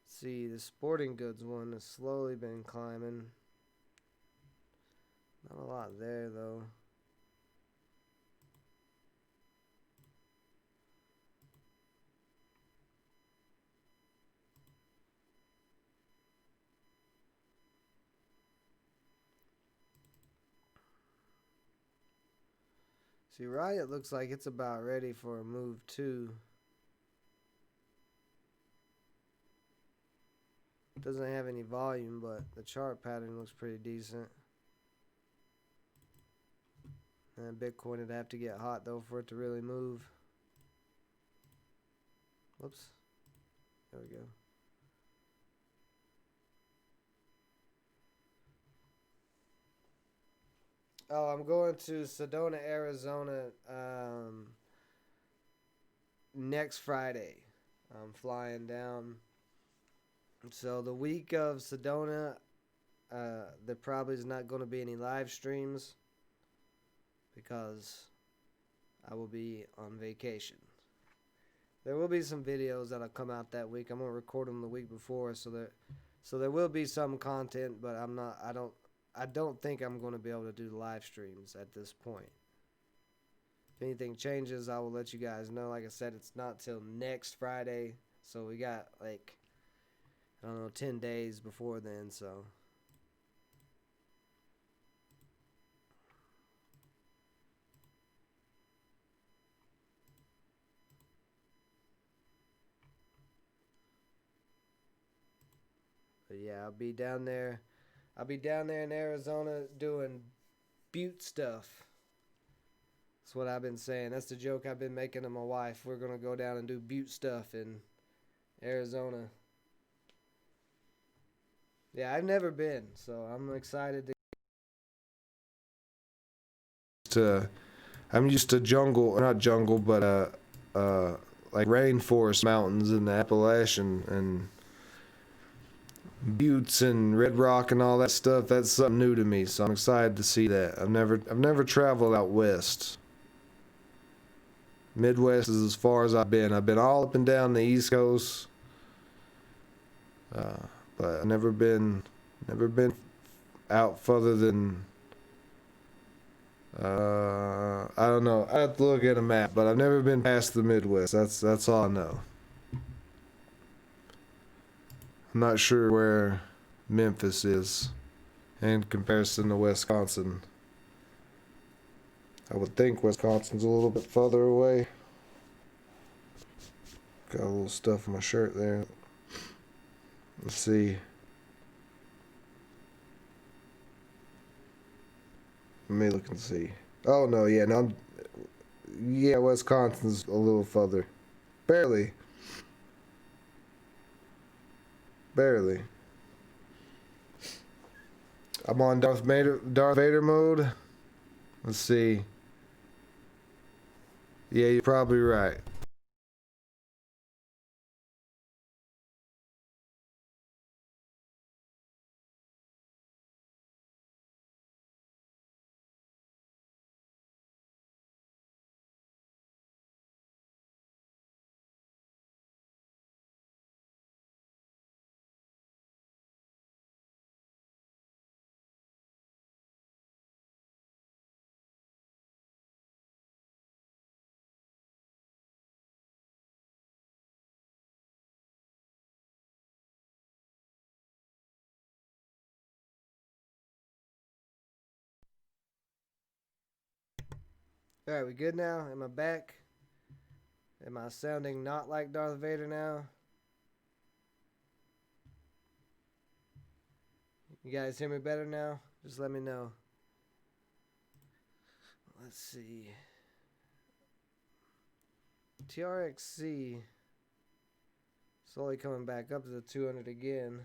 See, the sporting goods one has slowly been climbing. Not a lot there though. See, Riot looks like it's about ready for a move too. Doesn't have any volume, but the chart pattern looks pretty decent. And Bitcoin would have to get hot though for it to really move. Whoops. There we go. Oh, I'm going to Sedona, Arizona next Friday. I'm flying down. So the week of Sedona, there probably is not going to be any live streams because I will be on vacation. There will be some videos that'll come out that week. I'm going to record them the week before, so there will be some content, but I don't think I'm going to be able to do live streams at this point. If anything changes, I will let you guys know. Like I said, it's not till next Friday, so we got like, I don't know, 10 days before then, so. But yeah, I'll be down there in Arizona doing Butte stuff. That's what I've been saying. That's the joke I've been making to my wife. We're going to go down and do Butte stuff in Arizona. Yeah, I've never been, so I'm excited I'm used to jungle, not jungle, but like rainforest mountains in the Appalachian and buttes and Red Rock and all that stuff. That's something new to me, so I'm excited to see that. I've never traveled out west. Midwest is as far as I've been. I've been all up and down the East Coast, but I've never been out further than I don't know. I have to look at a map, but I've never been past the Midwest. That's all I know. I'm not sure where Memphis is in comparison to Wisconsin. I would think Wisconsin's a little bit further away. Got a little stuff in my shirt there. Let's see. Let me look and see. Oh no, yeah, no, yeah, Wisconsin's a little further. Barely. Barely. I'm on Darth Vader mode. Let's see. Yeah, you're probably right. All right, we good now? Am I back? Am I sounding not like Darth Vader now? You guys hear me better now? Just let me know. Let's see. TRXC slowly coming back up to the 200 again.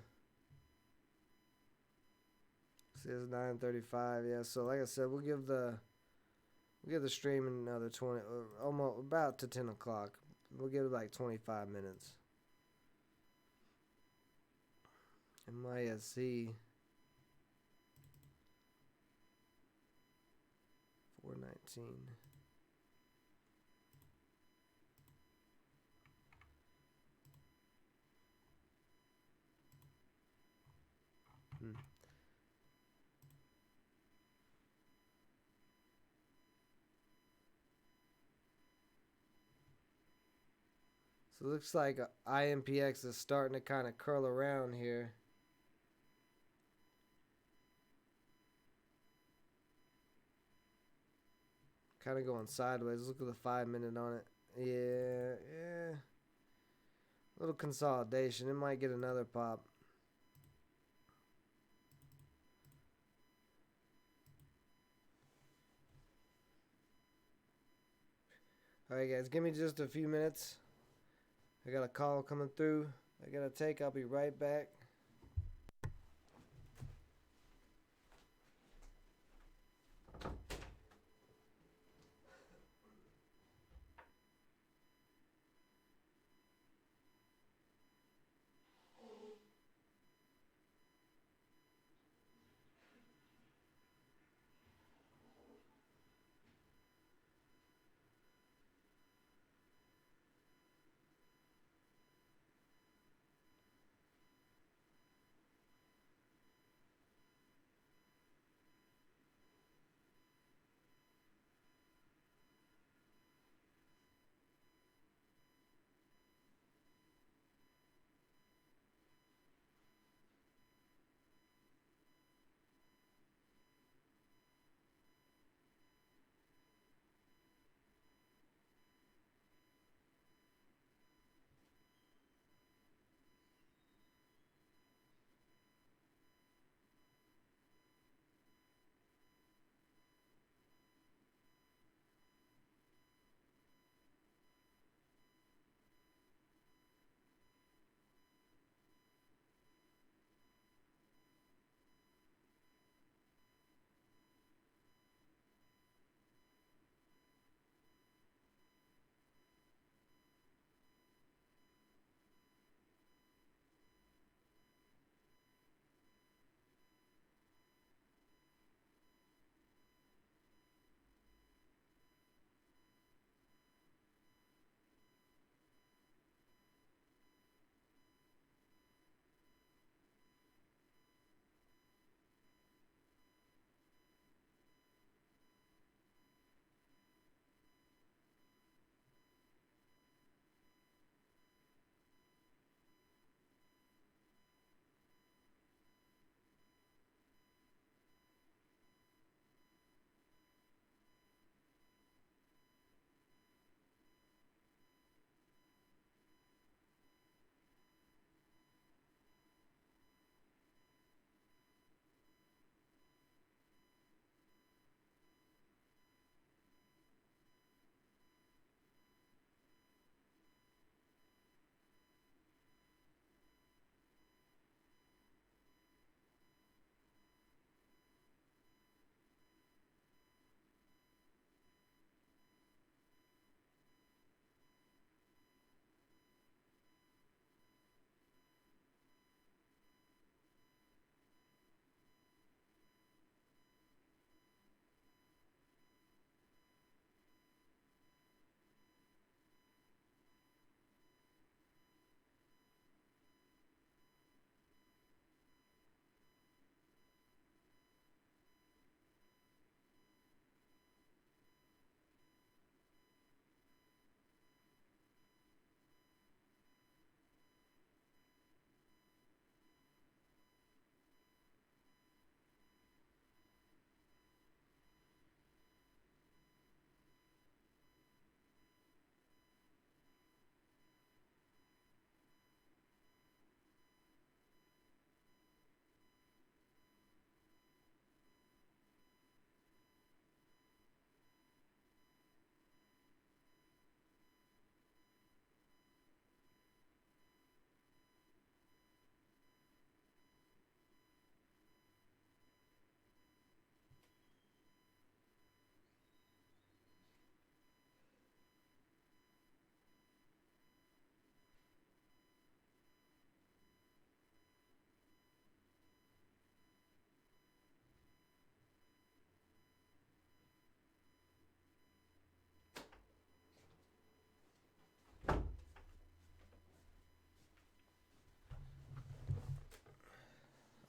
See, it's 9:35. Yeah, so like I said, we'll give the stream another 20, almost about to 10 o'clock. We'll give it like 25 minutes. MISC 419. So it looks like IMPX is starting to kind of curl around here. Kind of going sideways. Look at the 5-minute on it. Yeah. A little consolidation. It might get another pop. Alright, guys. Give me just a few minutes. I got a call coming through. I gotta take. I'll be right back.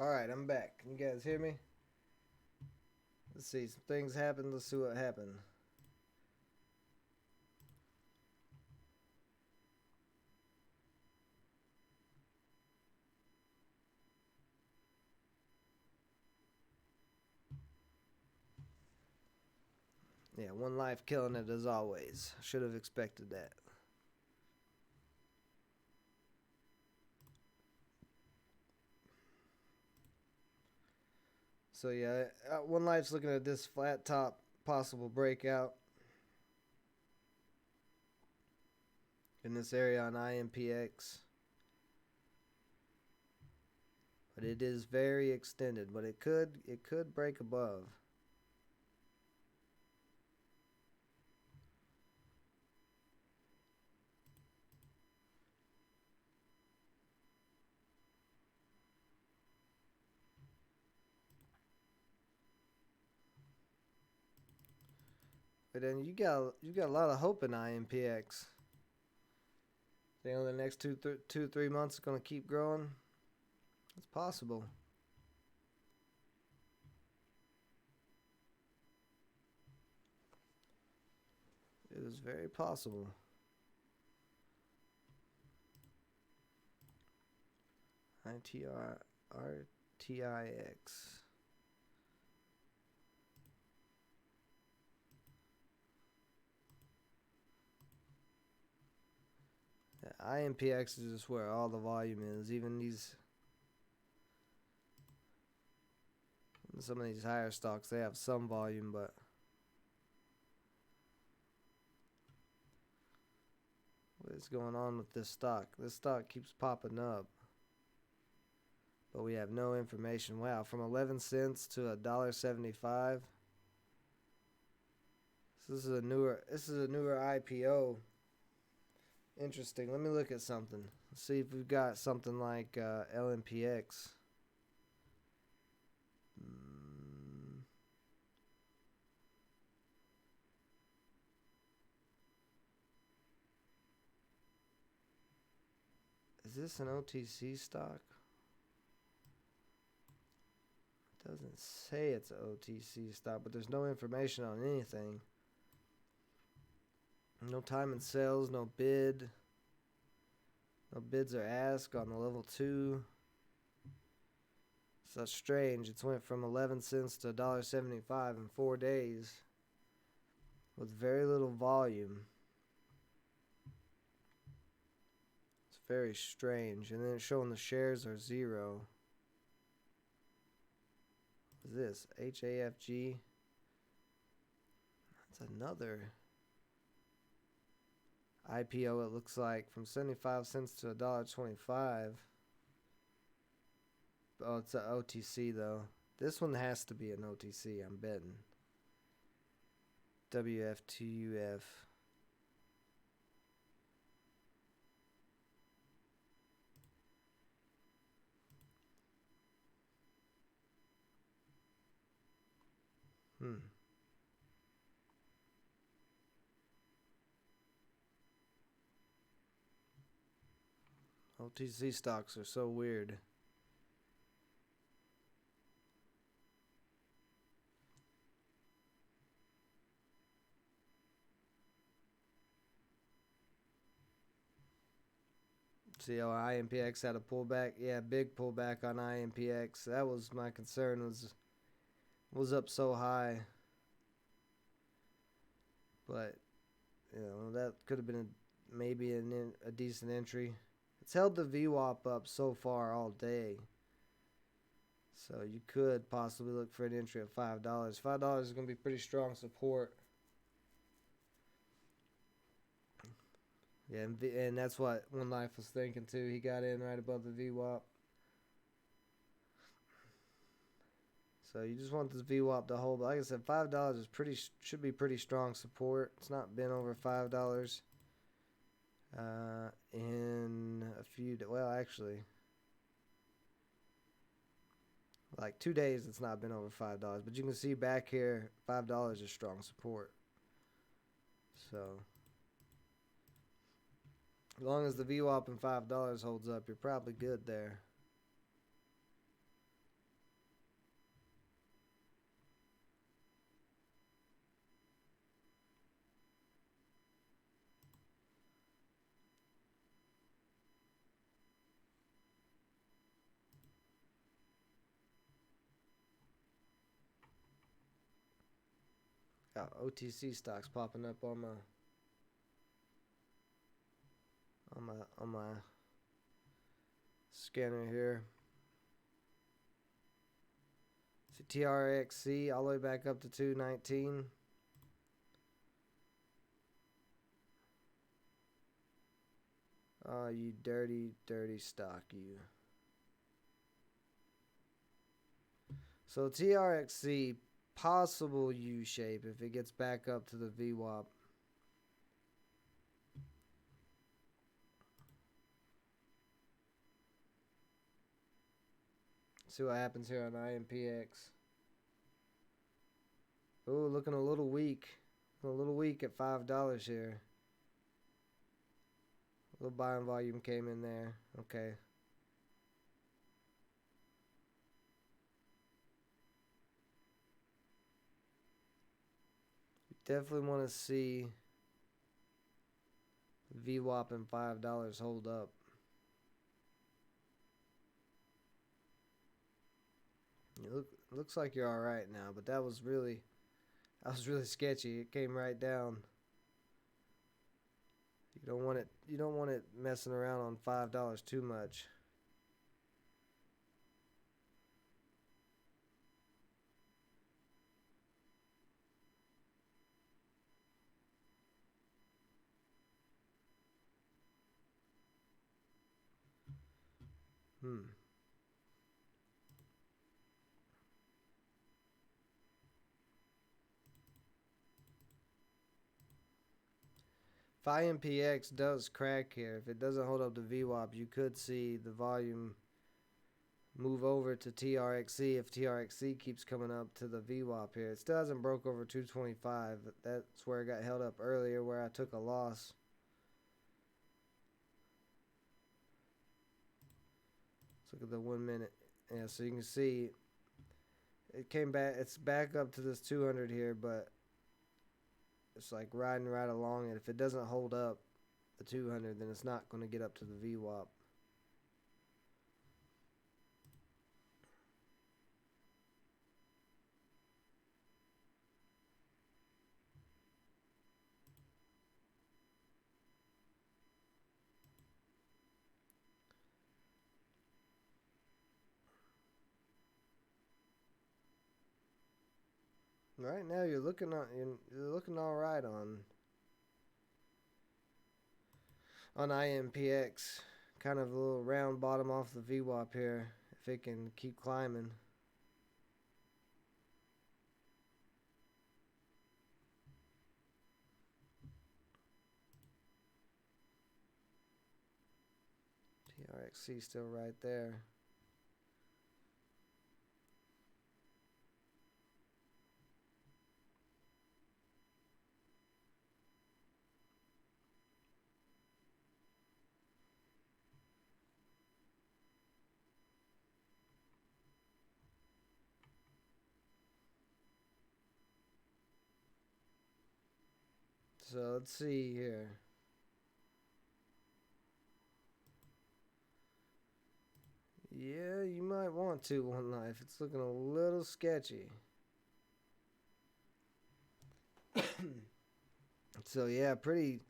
Alright, I'm back. Can you guys hear me? Let's see. Some things happened. Let's see what happened. Yeah, one life killing it as always. Should have expected that. So yeah, one life's looking at this flat top possible breakout in this area on IMPX. But it is very extended, but it could break above. But then you got a lot of hope in IMPX. Think the next 3 months is gonna keep growing. It's possible. It is very possible. RTIX. Yeah, IMPX is just where all the volume is. Even some of these higher stocks, they have some volume, but what is going on with this stock? This stock keeps popping up, but we have no information. Wow, from 11 cents to $1.75. This is a newer IPO. Interesting. Let me look at something. Let's see if we've got something like LMPX. Is this an OTC stock? It doesn't say it's an OTC stock, but there's no information on anything. No time in sales, no bid. No bids are asked on the level 2. So that's strange. It's went from 11 cents to $1.75 in 4 days with very little volume. It's very strange. And then it's showing the shares are 0. What is this? HAFG? That's another IPO, it looks like, from 75 cents to $1.25. Oh, it's an OTC though. This one has to be an OTC, I'm betting. WFTUF. OTC stocks are so weird. See how IMPX had a pullback? Yeah, big pullback on IMPX. That was my concern, was up so high. But, that could have been maybe a decent entry. It's held the VWAP up so far all day. So you could possibly look for an entry at $5. $5 is going to be pretty strong support. Yeah, and that's what One Life was thinking too. He got in right above the VWAP. So you just want this VWAP to hold. But like I said, $5 should be pretty strong support. It's not been over $5 in a few days. Well, actually, like 2 days it's not been over $5. But you can see back here, $5 is strong support. So as long as the VWAP and $5 holds up, you're probably good there. Got OTC stocks popping up on my scanner here. See TRXC all the way back up to 219. Oh, you dirty, dirty stock, you. So TRXC, possible U shape if it gets back up to the VWAP. See what happens here on IMPX. Oh, looking a little weak. A little weak at $5 here. A little buying volume came in there. Okay. Definitely want to see VWAP and $5 hold up. Looks like you're all right now, but that was really sketchy. It came right down. You don't want it messing around on $5 too much. If IMPX does crack here, if it doesn't hold up the VWAP, you could see the volume move over to TRXC if TRXC keeps coming up to the VWAP here. It still hasn't broke over 225. That's where it got held up earlier where I took a loss. Let's look at the 1 minute. Yeah, so you can see it came back. It's back up to this 200 here, but it's like riding right along it. If it doesn't hold up the 200, then it's not going to get up to the VWAP. Right now, you're looking all right on IMPX. Kind of a little round bottom off the VWAP here. If it can keep climbing. TRXC still right there. So let's see here. Yeah, you might want to One Life. It's looking a little sketchy. So yeah, pretty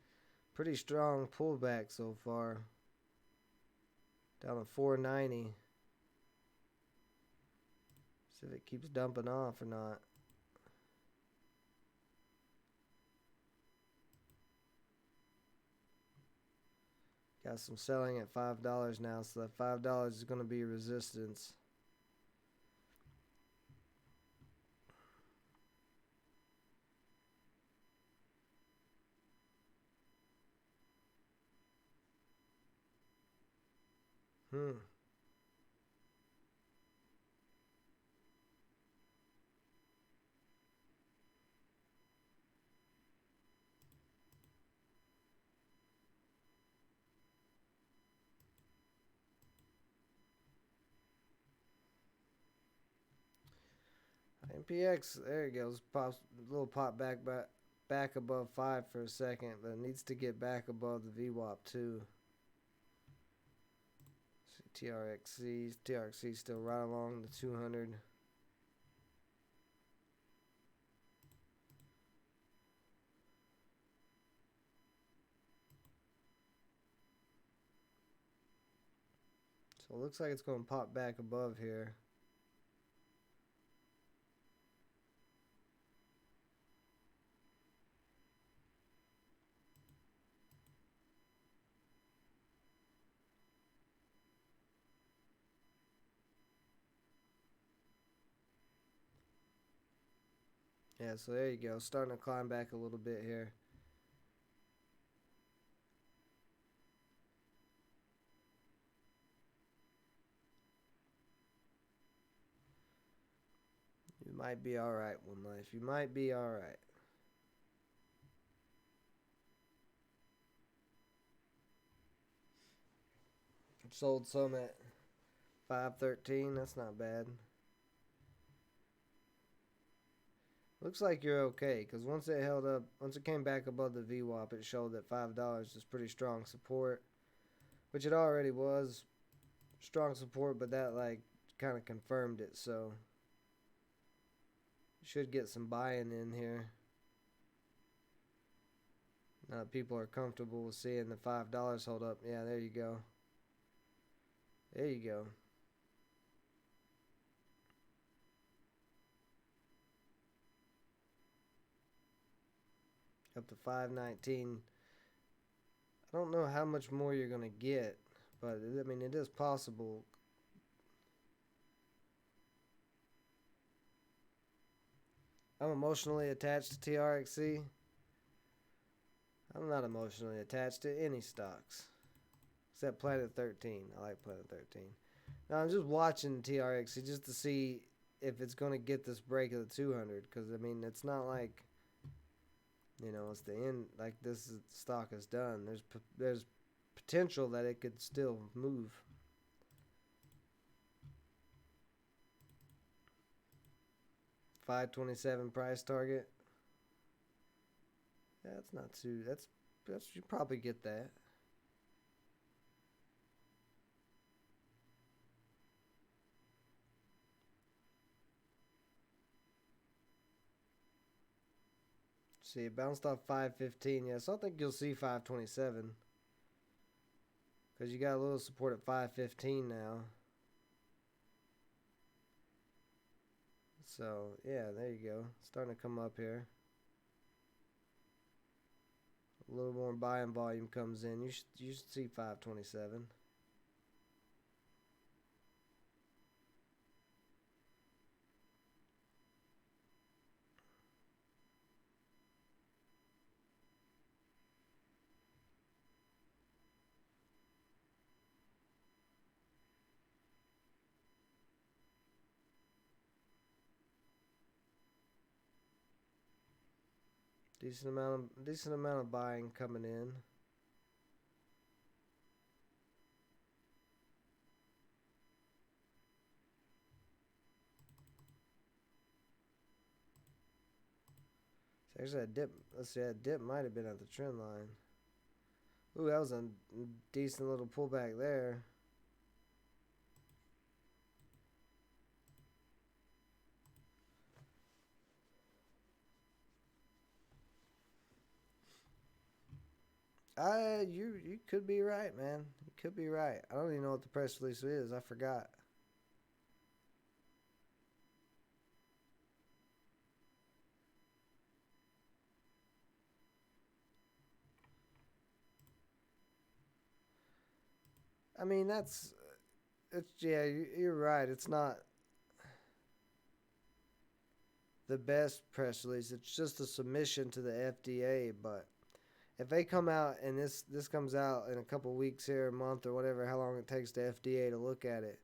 strong pullback so far. Down to 490. See if it keeps dumping off or not. Got some selling at $5 now, so that $5 is going to be resistance. MPX, there it goes. Pops a little pop back above 5 for a second, but it needs to get back above the VWAP too. See TRXC still right along the 200. So it looks like it's going to pop back above here. Yeah, so there you go. Starting to climb back a little bit here. You might be alright, One Life. You might be alright. Sold some at 513. That's not bad. Looks like you're okay, because once it came back above the VWAP, it showed that $5 is pretty strong support, which it already was strong support, but that like kind of confirmed it, so you should get some buying in here. Now that people are comfortable with seeing the $5 hold up. Yeah, there you go. There you go. Up to 519. I don't know how much more you're going to get, but I mean, it is possible. I'm emotionally attached to TRXC. I'm not emotionally attached to any stocks except Planet 13. I like Planet 13. Now I'm just watching TRXC just to see if it's going to get this break of the 200, because I mean, it's not like, you know, it's the end, like this stock is done. There's potential that it could still move. $527 price target. Yeah, that's not too. That's you probably get that. See, it bounced off 515. Yeah, so I think you'll see 527. Because you got a little support at 515 now. So, yeah, there you go. Starting to come up here. A little more buying volume comes in. You should see 527. Decent amount of buying coming in. So actually, that dip. Let's see, that dip might have been at the trend line. Ooh, that was a decent little pullback there. You could be right, man. You could be right. I don't even know what the press release is. I forgot. I mean, it's yeah, you're right. It's not the best press release. It's just a submission to the FDA. But if they come out and this comes out in a couple weeks here, a month or whatever, how long it takes the FDA to look at it,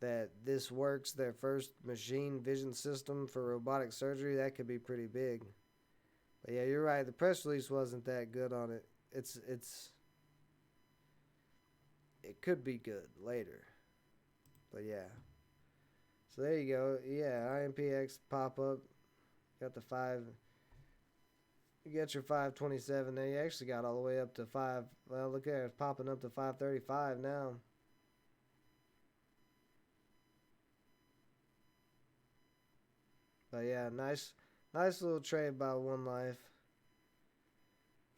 that this works, their first machine vision system for robotic surgery, that could be pretty big. But yeah, you're right. The press release wasn't that good on it. It could be good later. But yeah. So there you go. Yeah, IMPX pop up. Got the 5. You got your 527 there. You actually got all the way up to 5. Well, look there. It's popping up to 535 now. But yeah, nice little trade by One Life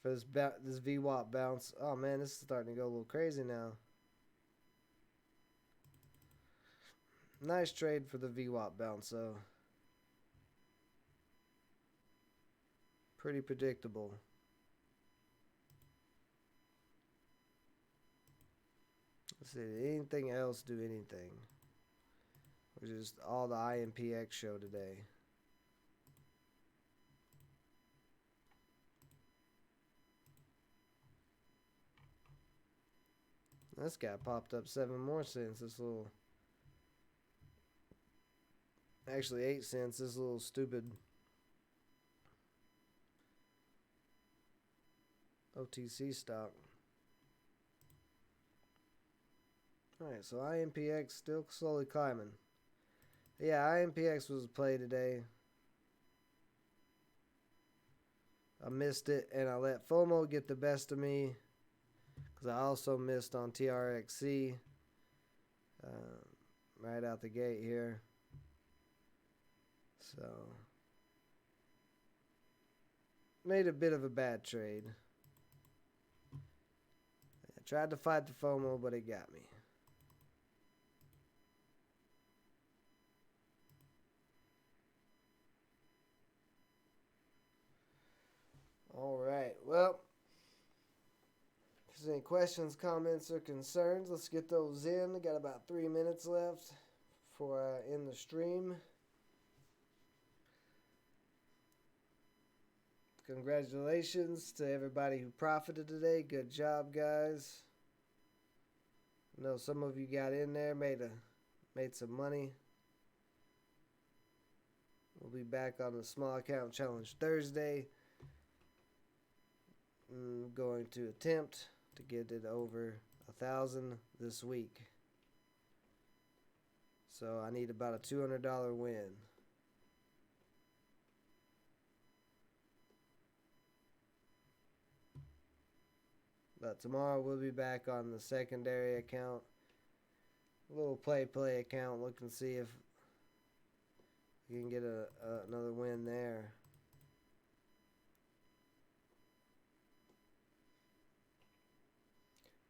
for this VWAP bounce. Oh man, this is starting to go a little crazy now. Nice trade for the VWAP bounce, though. Pretty predictable. Let's see, did anything else do anything? Or just all the IMPX show today? This guy popped up 7 more cents. This little... Actually 8 cents. This little stupid... OTC stock. Alright, so IMPX still slowly climbing. Yeah, IMPX was a play today. I missed it, and I let FOMO get the best of me. Because I also missed on TRXC. Right out the gate here. So... made a bit of a bad trade. I tried to fight the FOMO, but it got me. Alright, well, if there's any questions, comments, or concerns, let's get those in. I got about 3 minutes left before I end the stream. Congratulations to everybody who profited today. Good job, guys. I know some of you got in there, made some money. We'll be back on the Small Account Challenge Thursday. I'm going to attempt to get it over 1,000 this week. So I need about a $200 win. But tomorrow we'll be back on the secondary account. A little play account. Look and see if we can get another win there.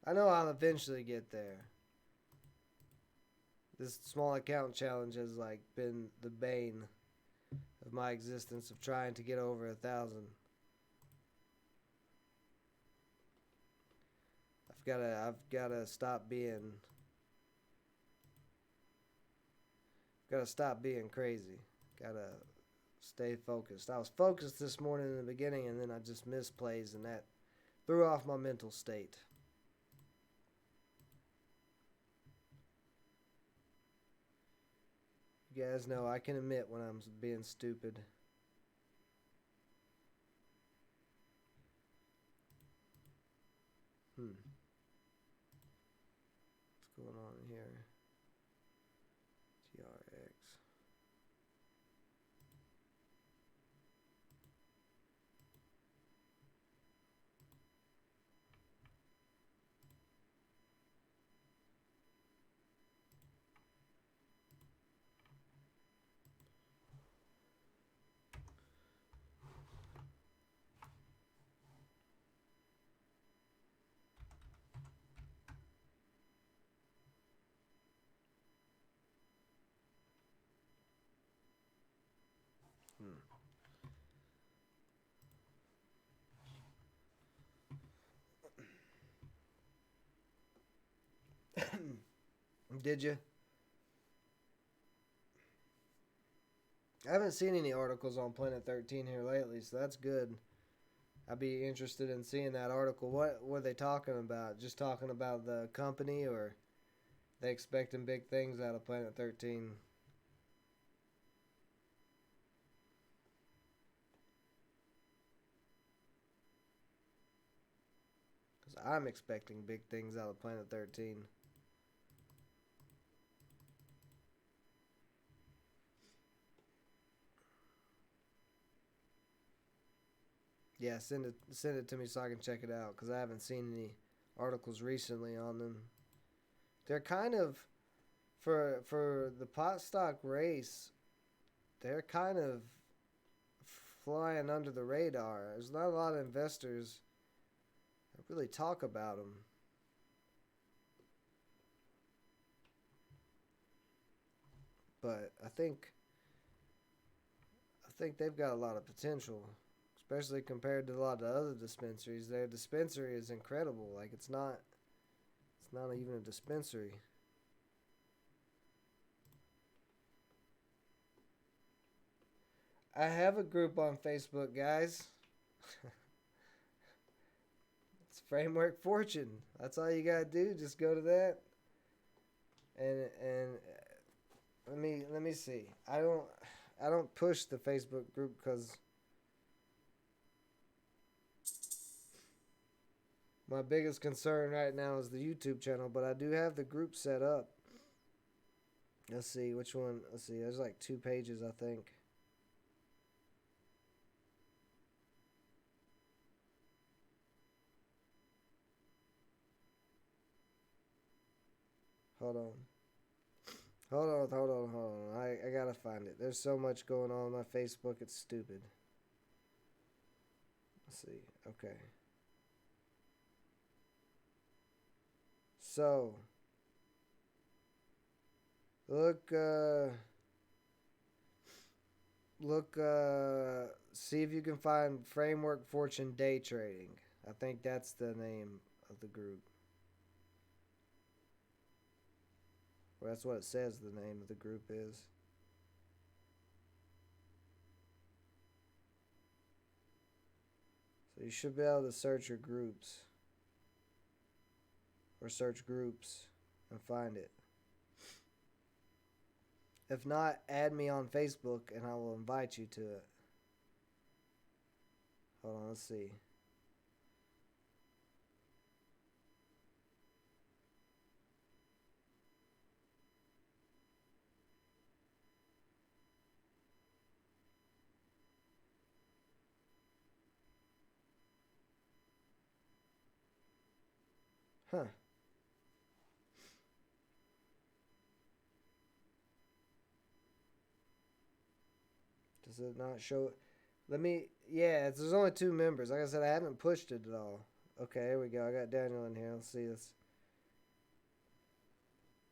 I know I'll eventually get there. This small account challenge has like been the bane of my existence of trying to get over 1,000. I've gotta stop being crazy. Gotta stay focused. I was focused this morning in the beginning, and then I just missed plays, and that threw off my mental state. You guys know I can admit when I'm being stupid. What's going on here? TRX. Did you? I haven't seen any articles on Planet 13 here lately, so that's good. I'd be interested in seeing that article. What were they talking about? Just talking about the company, or they expecting big things out of Planet 13? Because I'm expecting big things out of Planet 13. Yeah, send it to me so I can check it out, because I haven't seen any articles recently on them. They're kind of, for the pot stock race, they're kind of flying under the radar. There's not a lot of investors that really talk about them. but I think they've got a lot of potential, especially compared to a lot of the other dispensaries. Their dispensary is incredible. Like it's not even a dispensary. I have a group on Facebook, guys. It's Framework Fortune. That's all you gotta do. Just go to that, and let me see. I don't push the Facebook group because my biggest concern right now is the YouTube channel. But I do have the group set up. Let's see which one. Let's see. There's like 2 pages, I think. Hold on. Hold on. I gotta find it. There's so much going on my Facebook, it's stupid. Let's see. Okay. So, look, see if you can find Framework Fortune Day Trading. I think that's the name of the group. Well, that's what it says the name of the group is. So you should be able to search your groups. Or search groups and find it. If not, add me on Facebook and I will invite you to it. Hold on, let's see. Huh. Does it not show? Let me. Yeah, there's only 2 members. Like I said, I haven't pushed it at all. Okay, here we go. I got Daniel in here. Let's see this.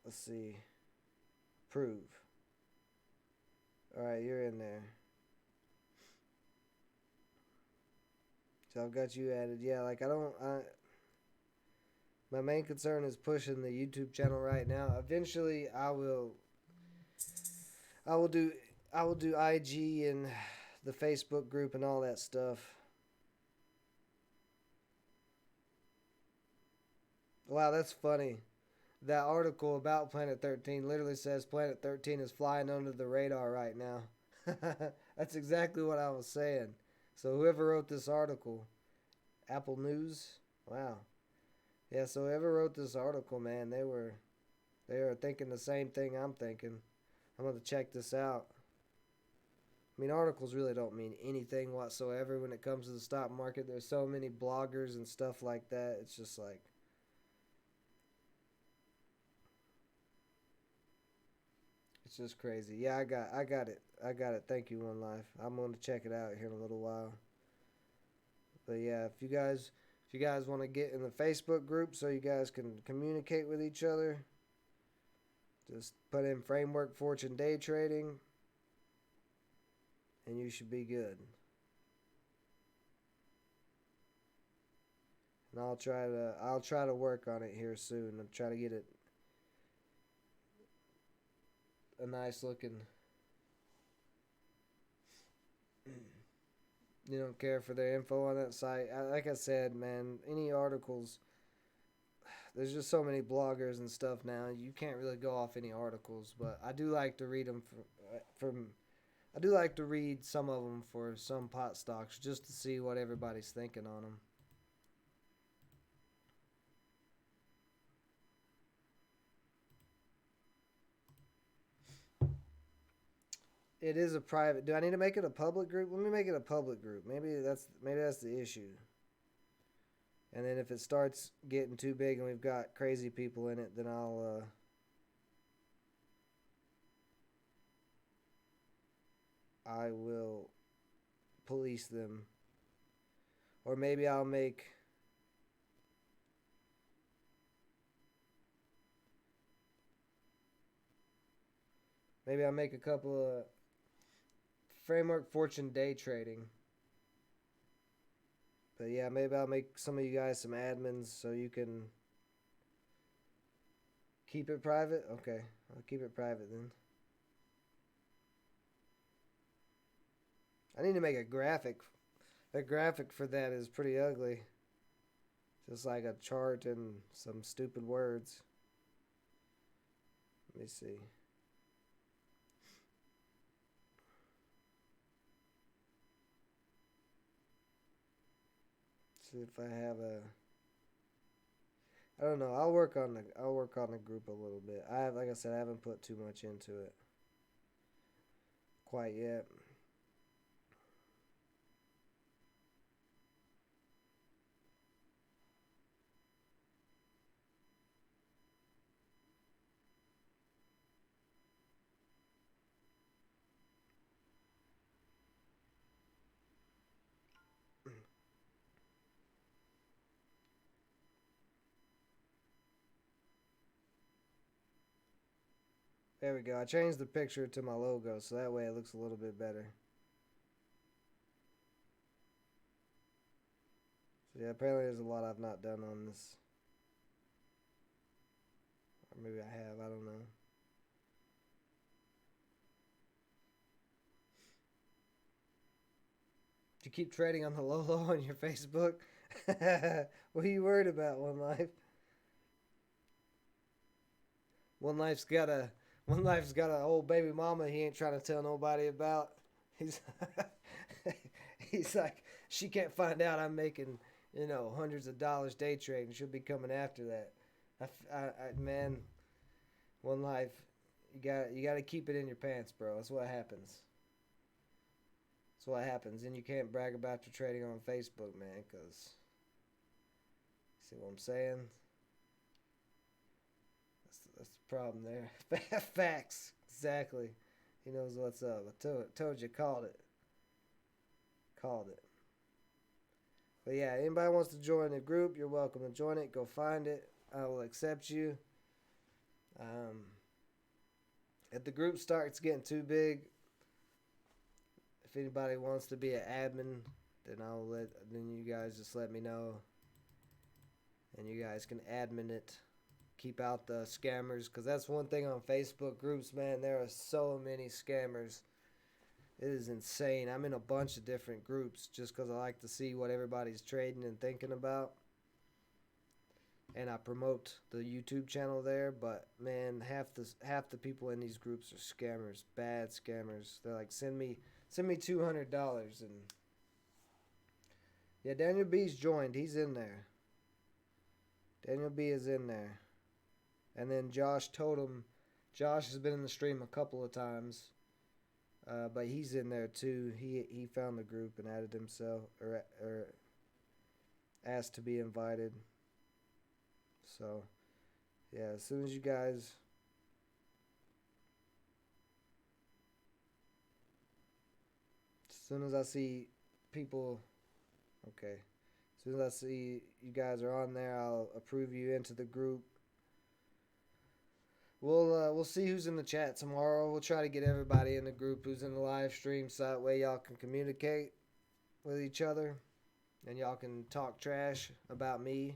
Let's see. Prove. All right, you're in there. So I've got you added. Yeah, like my main concern is pushing the YouTube channel right now. Eventually, I will do IG and the Facebook group and all that stuff. Wow, that's funny. That article about Planet 13 literally says Planet 13 is flying under the radar right now. That's exactly what I was saying. So whoever wrote this article, Apple News, wow. Yeah, so whoever wrote this article, man, they were thinking the same thing I'm thinking. I'm going to check this out. I mean, articles really don't mean anything whatsoever when it comes to the stock market. There's so many bloggers and stuff like that. It's just like, it's just crazy. Yeah, I got it. Thank you, One Life. I'm going to check it out here in a little while. But yeah, if you guys want to get in the Facebook group so you guys can communicate with each other, just put in Framework Fortune Day Trading and you should be good. And I'll try to work on it here soon. I'll try to get it a nice looking. You don't care for their info on that site. Like I said, man, any articles. There's just so many bloggers and stuff now. You can't really go off any articles, but I do like to read them I do like to read some of them for some pot stocks just to see what everybody's thinking on them. It is a private. Do I need to make it a public group? Let me make it a public group. Maybe that's the issue. And then if it starts getting too big and we've got crazy people in it, then I will police them. Or maybe I'll make Maybe I'll make a couple of framework fortune day trading. But yeah, maybe I'll make some of you guys some admins so you can keep it private. Okay, I'll keep it private then. I need to make a graphic. The graphic for that is pretty ugly. Just like a chart and some stupid words. Let me see. See if I have a. I don't know. I'll work on the group a little bit. Like I said, I haven't put too much into it quite yet. There we go. I changed the picture to my logo so that way it looks a little bit better. So yeah, apparently there's a lot I've not done on this. Or maybe I have, I don't know. Do you keep trading on the low on your Facebook? What are you worried about, One Life? One Life's got a old baby mama he ain't trying to tell nobody about. He's he's like, she can't find out I'm making, hundreds of dollars day trading. She'll be coming after that. Man, One Life, you got to keep it in your pants, bro. That's what happens. That's what happens. And you can't brag about your trading on Facebook, man, because, see what I'm saying? That's the problem there. Facts. Exactly. He knows what's up. I told you, called it. Called it. But yeah, anybody wants to join the group, you're welcome to join it. Go find it. I will accept you. If the group starts getting too big, if anybody wants to be an admin, then you guys just let me know. And you guys can admin it. Keep out the scammers, because that's one thing on Facebook groups, man. There are so many scammers. It is insane. I'm in a bunch of different groups just because I like to see what everybody's trading and thinking about. And I promote the YouTube channel there, but man, half the people in these groups are scammers, bad scammers. They're like, send me $200, and yeah, Daniel B's joined. He's in there. Daniel B is in there. And then Josh Totem. Josh has been in the stream a couple of times. But he's in there too. He found the group and added himself, or asked to be invited. So, yeah, as soon as I see people, okay, as soon as I see you guys are on there, I'll approve you into the group. We'll see who's in the chat tomorrow. We'll try to get everybody in the group who's in the live stream, so that way y'all can communicate with each other, and y'all can talk trash about me,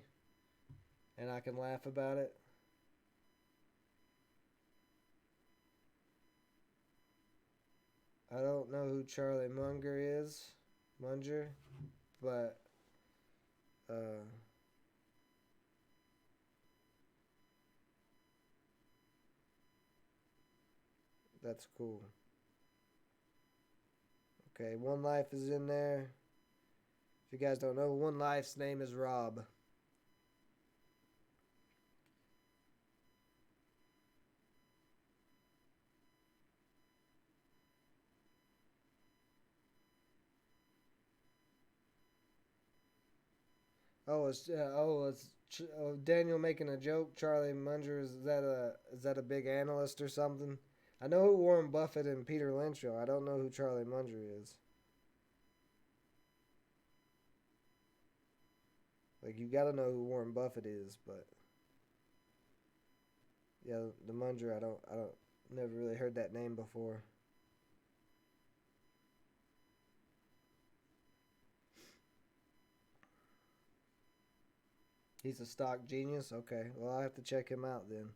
and I can laugh about it. I don't know who Charlie Munger is, but that's cool. Okay, One Life is in there. If you guys don't know, One Life's name is Rob. It's Daniel making a joke. Charlie Munger, is that a big analyst or something? I know who Warren Buffett and Peter Lynch are. I don't know who Charlie Munger is. Like, you gotta know who Warren Buffett is, but yeah, the Munger, I don't. Never really heard that name before. He's a stock genius? Okay. Well, I'll have to check him out then.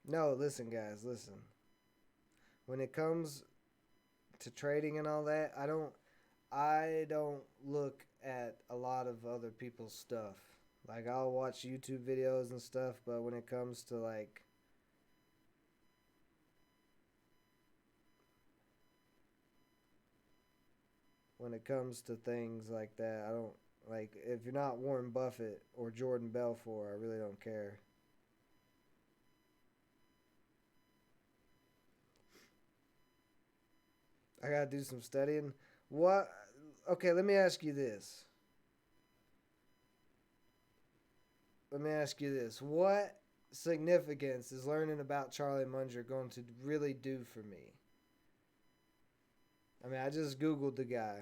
No, listen, guys, listen. When it comes to trading and all that, I don't look at a lot of other people's stuff. Like I'll watch YouTube videos and stuff, but when it comes to like when it comes to things like that, I don't like if you're not Warren Buffett or Jordan Belfort, I really don't care. I gotta do some studying. What? Okay, let me ask you this. Let me ask you this. What significance is learning about Charlie Munger going to really do for me? I mean, I just Googled the guy.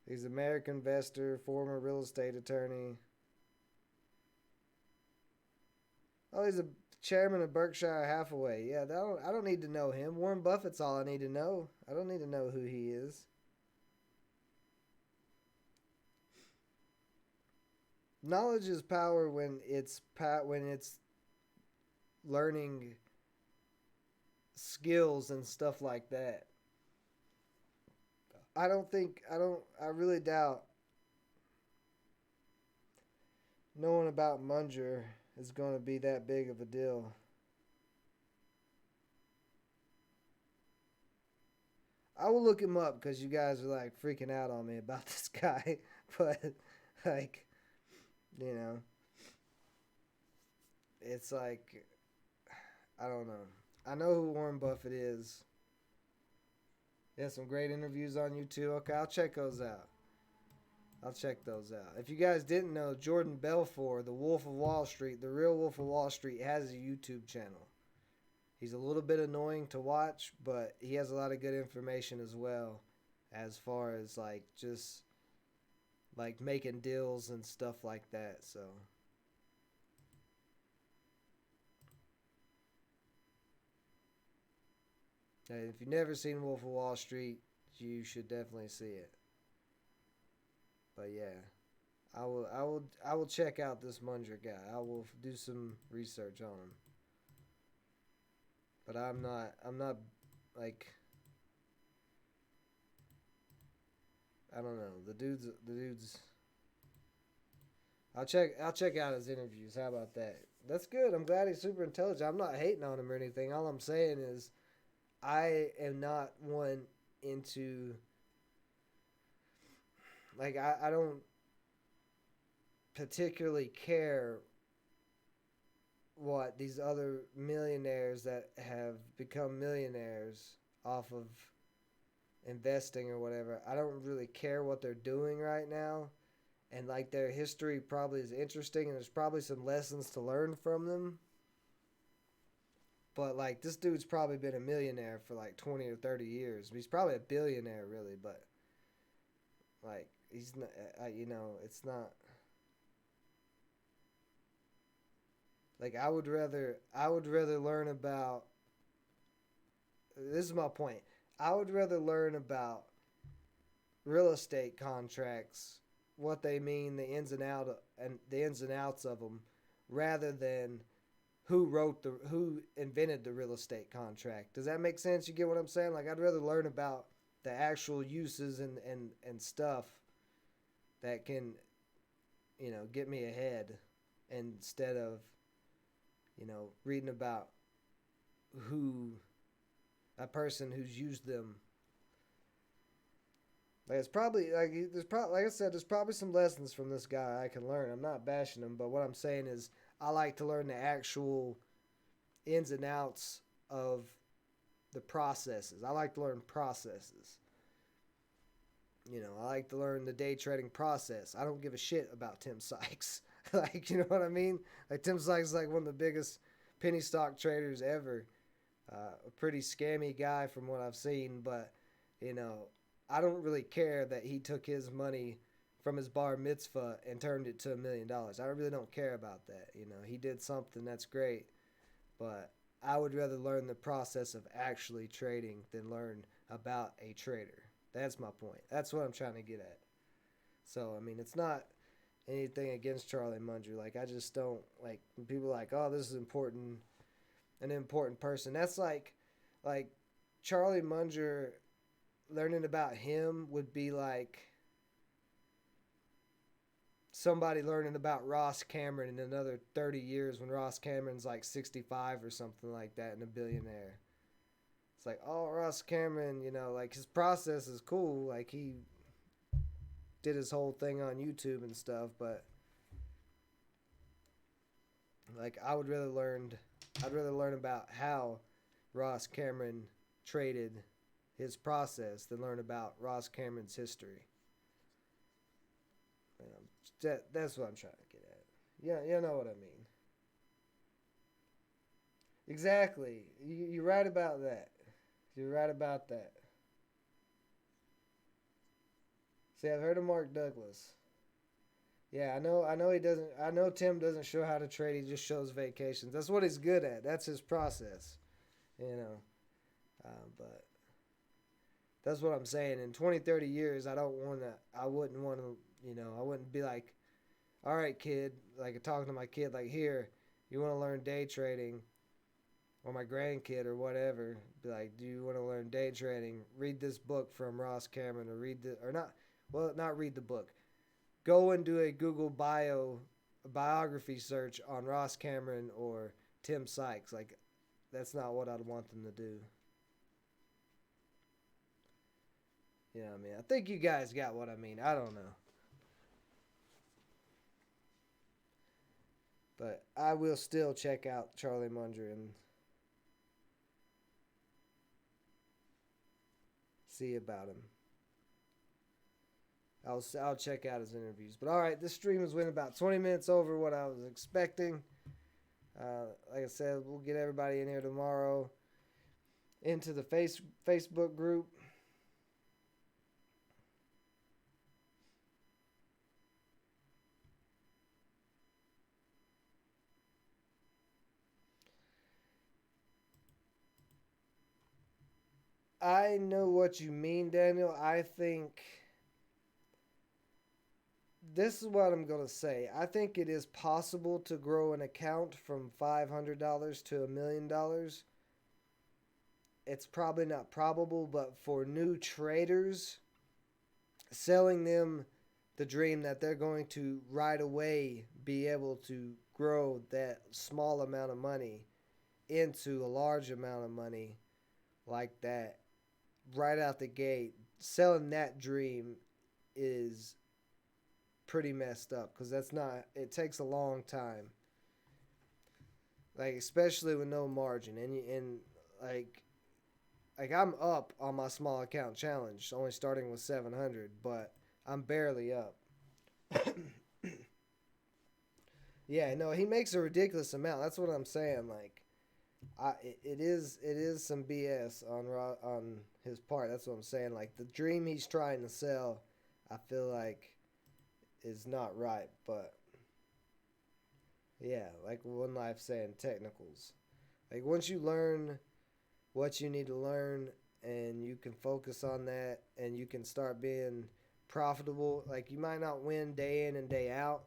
He's an American investor, former real estate attorney. Oh, he's a chairman of Berkshire Hathaway. Yeah, I don't need to know him. Warren Buffett's all I need to know. I don't need to know who he is. Knowledge is power when it's learning skills and stuff like that. I really doubt knowing about Munger is going to be that big of a deal. I will look him up because you guys are like freaking out on me about this guy. But, like, you know, it's like, I don't know. I know who Warren Buffett is. He has some great interviews on YouTube. Okay, I'll check those out. I'll check those out. If you guys didn't know, Jordan Belfort, the Wolf of Wall Street, the real Wolf of Wall Street, has a YouTube channel. He's a little bit annoying to watch, but he has a lot of good information as well, as far as like just like making deals and stuff like that. So, if you've never seen Wolf of Wall Street, you should definitely see it. But yeah, I will check out this Munger guy. I will do some research on him. But I'm not like I don't know. The dude's I'll check out his interviews. How about that? That's good. I'm glad he's super intelligent. I'm not hating on him or anything. All I'm saying is I am not one into like I don't particularly care what these other millionaires that have become millionaires off of investing or whatever. I don't really care what they're doing right now. And like their history probably is interesting and there's probably some lessons to learn from them. But like this dude's probably been a millionaire for like 20 or 30 years. He's probably a billionaire really, but like he's not it's not like I would rather learn about this is my point. I would rather learn about real estate contracts, what they mean, the ins and outs of them, rather than who invented the real estate contract. Does that make sense? You get what I'm saying? Like I'd rather learn about the actual uses and stuff that can get me ahead instead of reading about who a person who's used them. Like it's probably like there's probably like I said, there's probably some lessons from this guy I can learn. I'm not bashing him, but what I'm saying is I like to learn the actual ins and outs of the processes. I like to learn processes. I like to learn the day trading process. I don't give a shit about Tim Sykes. Like, you know what I mean? Like Tim Sykes is like one of the biggest penny stock traders ever. A pretty scammy guy from what I've seen, but you know, I don't really care that he took his money from his bar mitzvah and turned it to $1 million. I really don't care about that. He did something that's great, but I would rather learn the process of actually trading than learn about a trader. That's my point. That's what I'm trying to get at. So, I mean, it's not anything against Charlie Munger. Like, I just don't, like, when people are like, oh, this is important, an important person. That's like Charlie Munger, learning about him would be like somebody learning about Ross Cameron in another 30 years when Ross Cameron's like 65 or something like that and a billionaire. It's like, oh, Ross Cameron, like his process is cool. Like he did his whole thing on YouTube and stuff, but like I'd rather learn about how Ross Cameron traded his process than learn about Ross Cameron's history. That's what I'm trying to get at. Yeah, you know what I mean. Exactly. You're right about that. You're right about that. See, I've heard of Mark Douglas. Yeah, I know he doesn't. I know Tim doesn't show how to trade. He just shows vacations. That's what he's good at. That's his process. But that's what I'm saying. In 20, 30 years, I wouldn't want to, I wouldn't be like, all right, kid, like talking to my kid, like, here, you want to learn day trading, or my grandkid or whatever, be like, do you want to learn day trading? Read this book from Ross Cameron, not read the book. Go and do a Google biography search on Ross Cameron or Tim Sykes. Like, that's not what I'd want them to do. You know what I mean? I think you guys got what I mean. I don't know. But I will still check out Charlie Munger and see about him. I'll check out his interviews. But all right, this stream has went about 20 minutes over what I was expecting. Like I said, we'll get everybody in here tomorrow into the Facebook group. I know what you mean, Daniel. I think this is what I'm going to say. I think it is possible to grow an account from $500 to $1 million. It's probably not probable, but for new traders, selling them the dream that they're going to right away be able to grow that small amount of money into a large amount of money like that right out the gate, selling that dream is pretty messed up because it takes a long time, like especially with no margin and like I'm up on my small account challenge, only starting with 700, but I'm barely up. Yeah, no, he makes a ridiculous amount. That's what I'm saying. Like, it is some BS on his part. That's what I'm saying. Like the dream he's trying to sell, I feel like is not right. But yeah, like One Life saying, technicals. Like once you learn what you need to learn and you can focus on that and you can start being profitable, like you might not win day in and day out,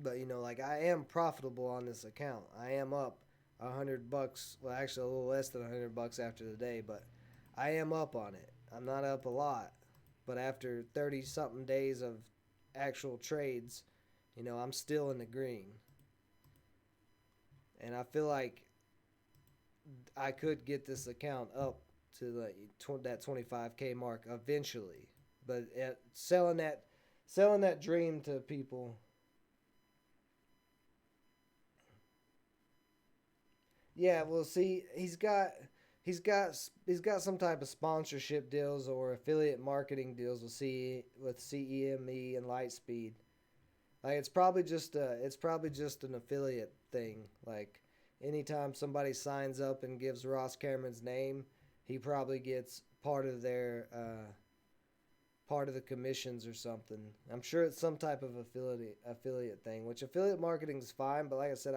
but like I am profitable on this account. I am up $100. Well, actually a little less than $100 after the day, but I am up on it. I'm not up a lot, but after 30 something days of actual trades, I'm still in the green. And I feel like I could get this account up to that 25K mark eventually, but selling that dream to people. Yeah, well, see, he's got some type of sponsorship deals or affiliate marketing deals with CEME and Lightspeed. Like it's probably just an affiliate thing. Like anytime somebody signs up and gives Ross Cameron's name, he probably gets part of their part of the commissions or something. I'm sure it's some type of affiliate thing, which affiliate marketing is fine, but like I said,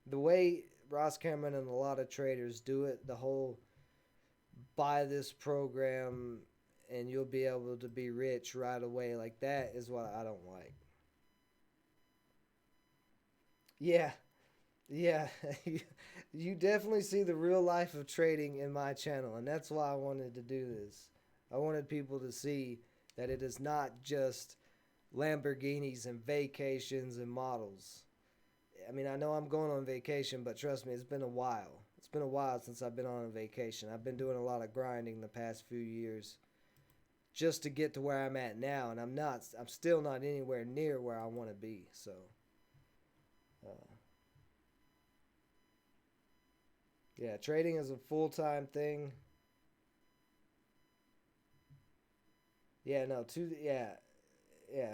the way Ross Cameron and a lot of traders do it, the whole buy this program and you'll be able to be rich right away, like that is what I don't like. Yeah. Yeah, you definitely see the real life of trading in my channel, and that's why I wanted to do this. I wanted people to see that it is not just Lamborghinis and vacations and models. I mean, I know I'm going on vacation, but trust me, it's been a while. It's been a while since I've been on a vacation. I've been doing a lot of grinding the past few years just to get to where I'm at now, and I'm still not anywhere near where I want to be. So, yeah, trading is a full-time thing. Yeah, no, yeah.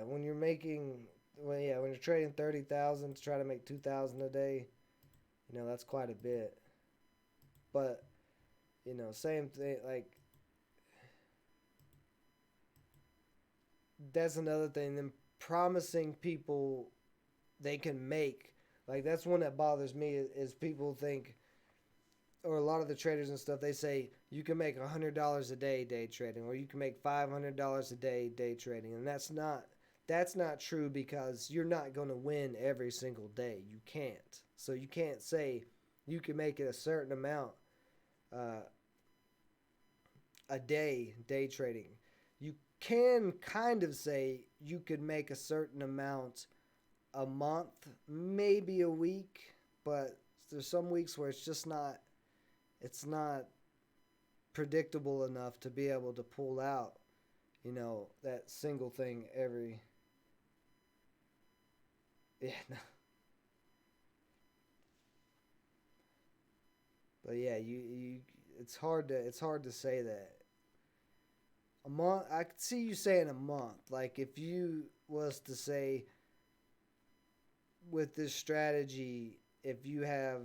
When you're making, when you're trading 30,000 to try to make 2,000 a day, that's quite a bit. But same thing. Like that's another thing. Them promising people they can make, like that's one that bothers me is people think, or a lot of the traders and stuff, they say you can make $100 a day trading, or you can make $500 a day trading, and that's not true because you're not going to win every single day. You can't. So you can't say you can make it a certain amount uh, a day trading. You can kind of say you could make a certain amount a month, maybe a week, but there's some weeks where it's not predictable enough to be able to pull out, that single thing every. Yeah, no. But yeah, it's hard to say that. A month, I could see you saying a month. Like if you was to say with this strategy, if you have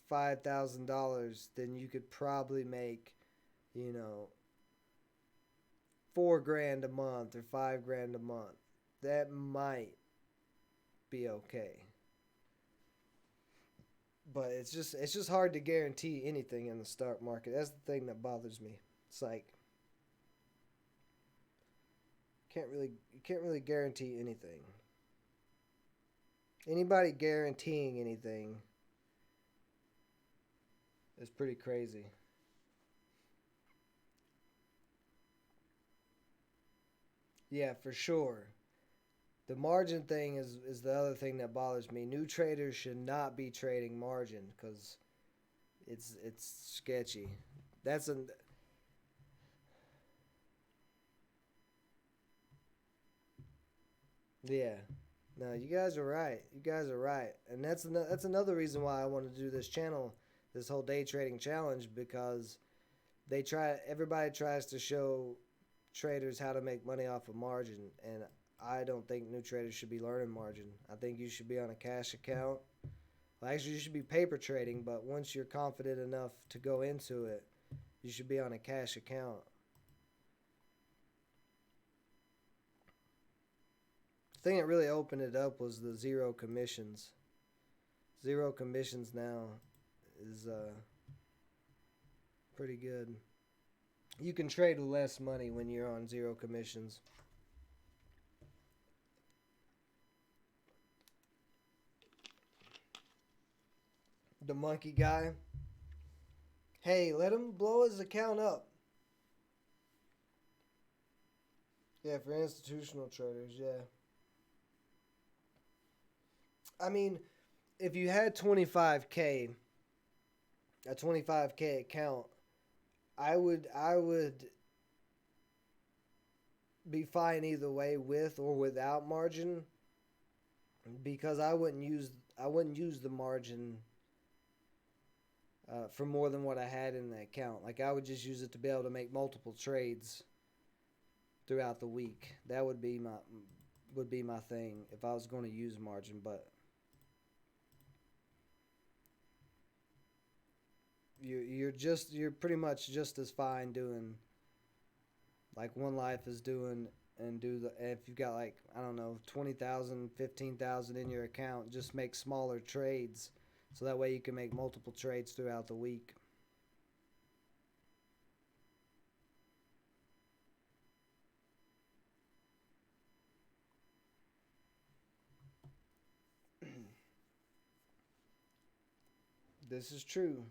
$5,000, then you could probably make, you know, 4 grand a month or 5 grand a month. That might be okay. But it's just hard to guarantee anything in the stock market. That's the thing that bothers me. It's like you can't really guarantee anything. Anybody guaranteeing anything is pretty crazy. Yeah, for sure. The margin thing is the other thing that bothers me. New traders should not be trading margin because it's sketchy. That's an Yeah. No, you guys are right. You guys are right, and that's another reason why I wanted to do this channel, this whole day trading challenge, because everybody tries to show traders how to make money off of margin, and I don't think new traders should be learning margin. I think you should be on a cash account. Well, actually, you should be paper trading, but once you're confident enough to go into it, you should be on a cash account. The thing that really opened it up was the zero commissions. Zero commissions now is pretty good. You can trade with less money when you're on zero commissions. The monkey guy. Hey, let him blow his account up. Yeah, for institutional traders, yeah. I mean, if you had 25K, a 25K account, I would be fine either way with or without margin because I wouldn't use the margin for more than what I had in the account. Like I would just use it to be able to make multiple trades throughout the week. That would be my thing if I was going to use margin, but you're pretty much just as fine like One Life is doing, and do the if you've got like I don't know 20,000, 15,000 in your account, just make smaller trades, so that way you can make multiple trades throughout the week. This is true.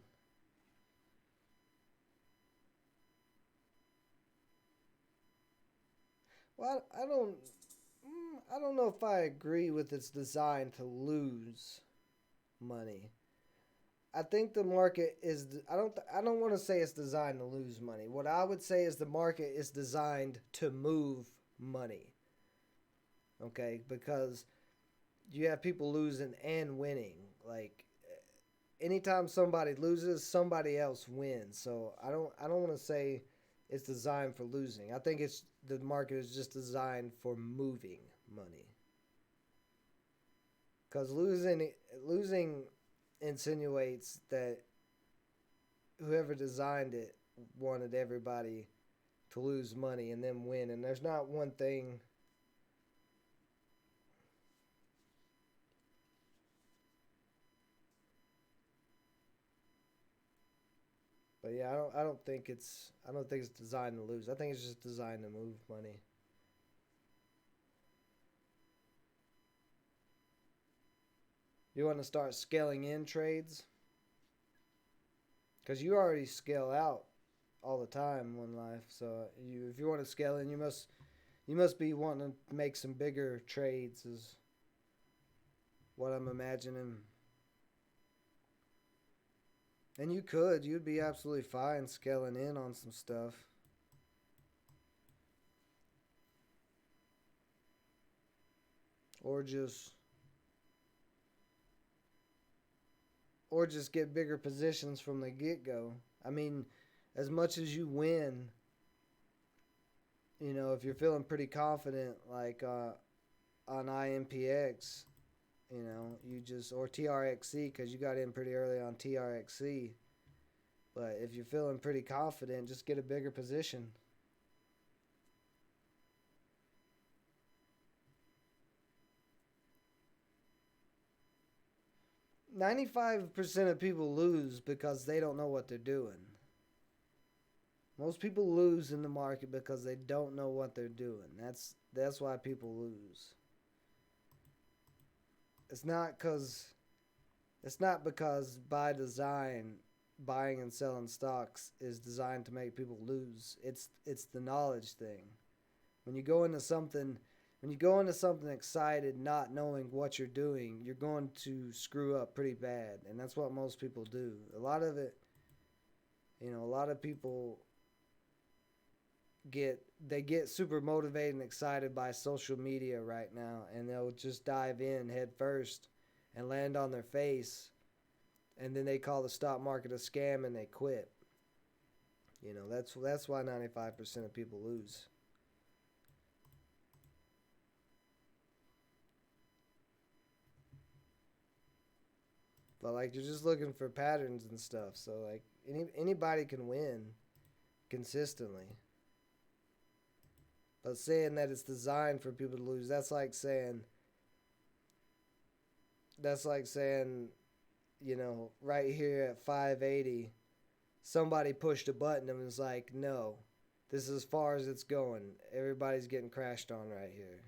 Well, I don't know if I agree with its design to lose money. I think the market is. I don't want to say it's designed to lose money. What I would say is the market is designed to move money. Okay, because you have people losing and winning. Like anytime somebody loses, somebody else wins. So I don't want to say it's designed for losing. I think it's the market is just designed for moving money. Because losing insinuates that whoever designed it wanted everybody to lose money and then win. And there's not one thing. But yeah, I don't think it's designed to lose. I think it's just designed to move money. You want to start scaling in trades because you already scale out all the time One Life. So if you want to scale in, you must be wanting to make some bigger trades. Is what I'm imagining. And you'd be absolutely fine scaling in on some stuff. Or just get bigger positions from the get go. I mean, as much as you win, if you're feeling pretty confident, like on IMPX, you just or TRXC because you got in pretty early on TRXC. But if you're feeling pretty confident, just get a bigger position. 95% of people lose because they don't know what they're doing. Most people lose in the market because they don't know what they're doing. That's why people lose. It's not because by design buying and selling stocks is designed to make people lose. It's the knowledge thing. When you go into something excited, not knowing what you're doing, you're going to screw up pretty bad, and that's what most people do. A lot of people get super motivated and excited by social media right now, and they'll just dive in head first and land on their face, and then they call the stock market a scam and they quit. That's why 95% of people lose. But like you're just looking for patterns and stuff, so like anybody can win consistently. But saying that it's designed for people to lose, that's like saying, right here at 580, somebody pushed a button and was like, no, this is as far as it's going. Everybody's getting crashed on right here.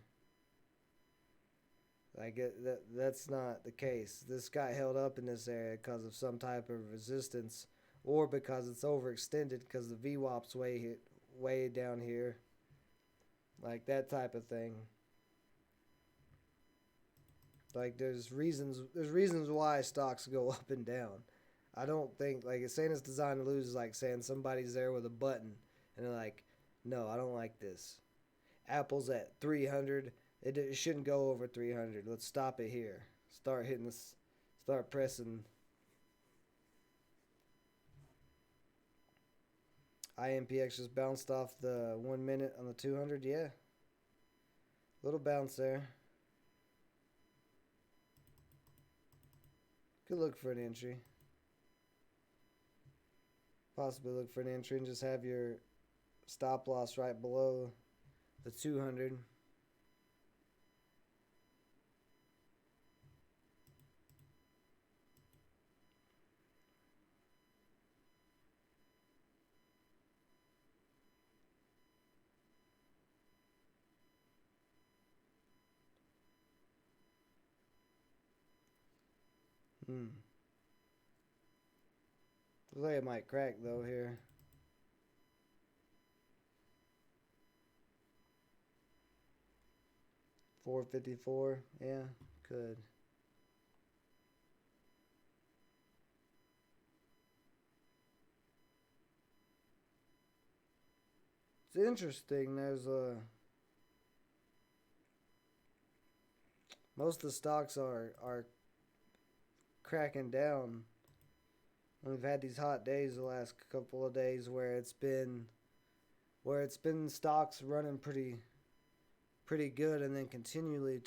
That's not the case. This got held up in this area because of some type of resistance, or because it's overextended because the VWAP's way down here, like that type of thing. Like there's reasons why stocks go up and down. I don't think like saying it's designed to lose is like saying somebody's there with a button and they're like, no, I don't like this. Apple's at 300. It shouldn't go over 300. Let's stop it here. Start pressing. IMPX just bounced off the 1 minute on the 200. Yeah. Little bounce there. Could look for an entry. Possibly look for an entry and just have your stop loss right below the 200. Looks like it might crack though here. $4.54. Yeah, could. It's interesting. There's most of the stocks are cracking down. And we've had these hot days the last couple of days where it's been stocks running pretty good, and then continuing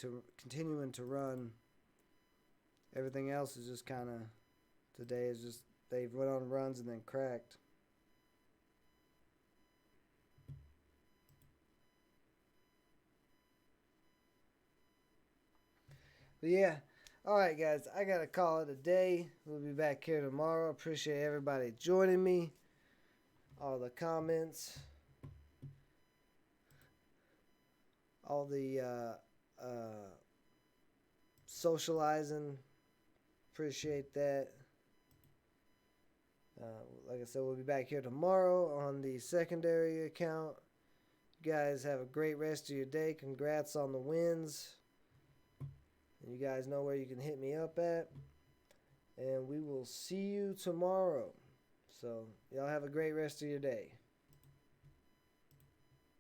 to run. Everything else is just kind of, today is just, they've went on runs and then cracked. But yeah, all right, guys, I gotta call it a day. We'll be back here tomorrow. Appreciate everybody joining me. All the comments, all the socializing. Appreciate that. Like I said, we'll be back here tomorrow on the secondary account. You guys have a great rest of your day. Congrats on the wins. You guys know where you can hit me up at. And we will see you tomorrow. So, y'all have a great rest of your day.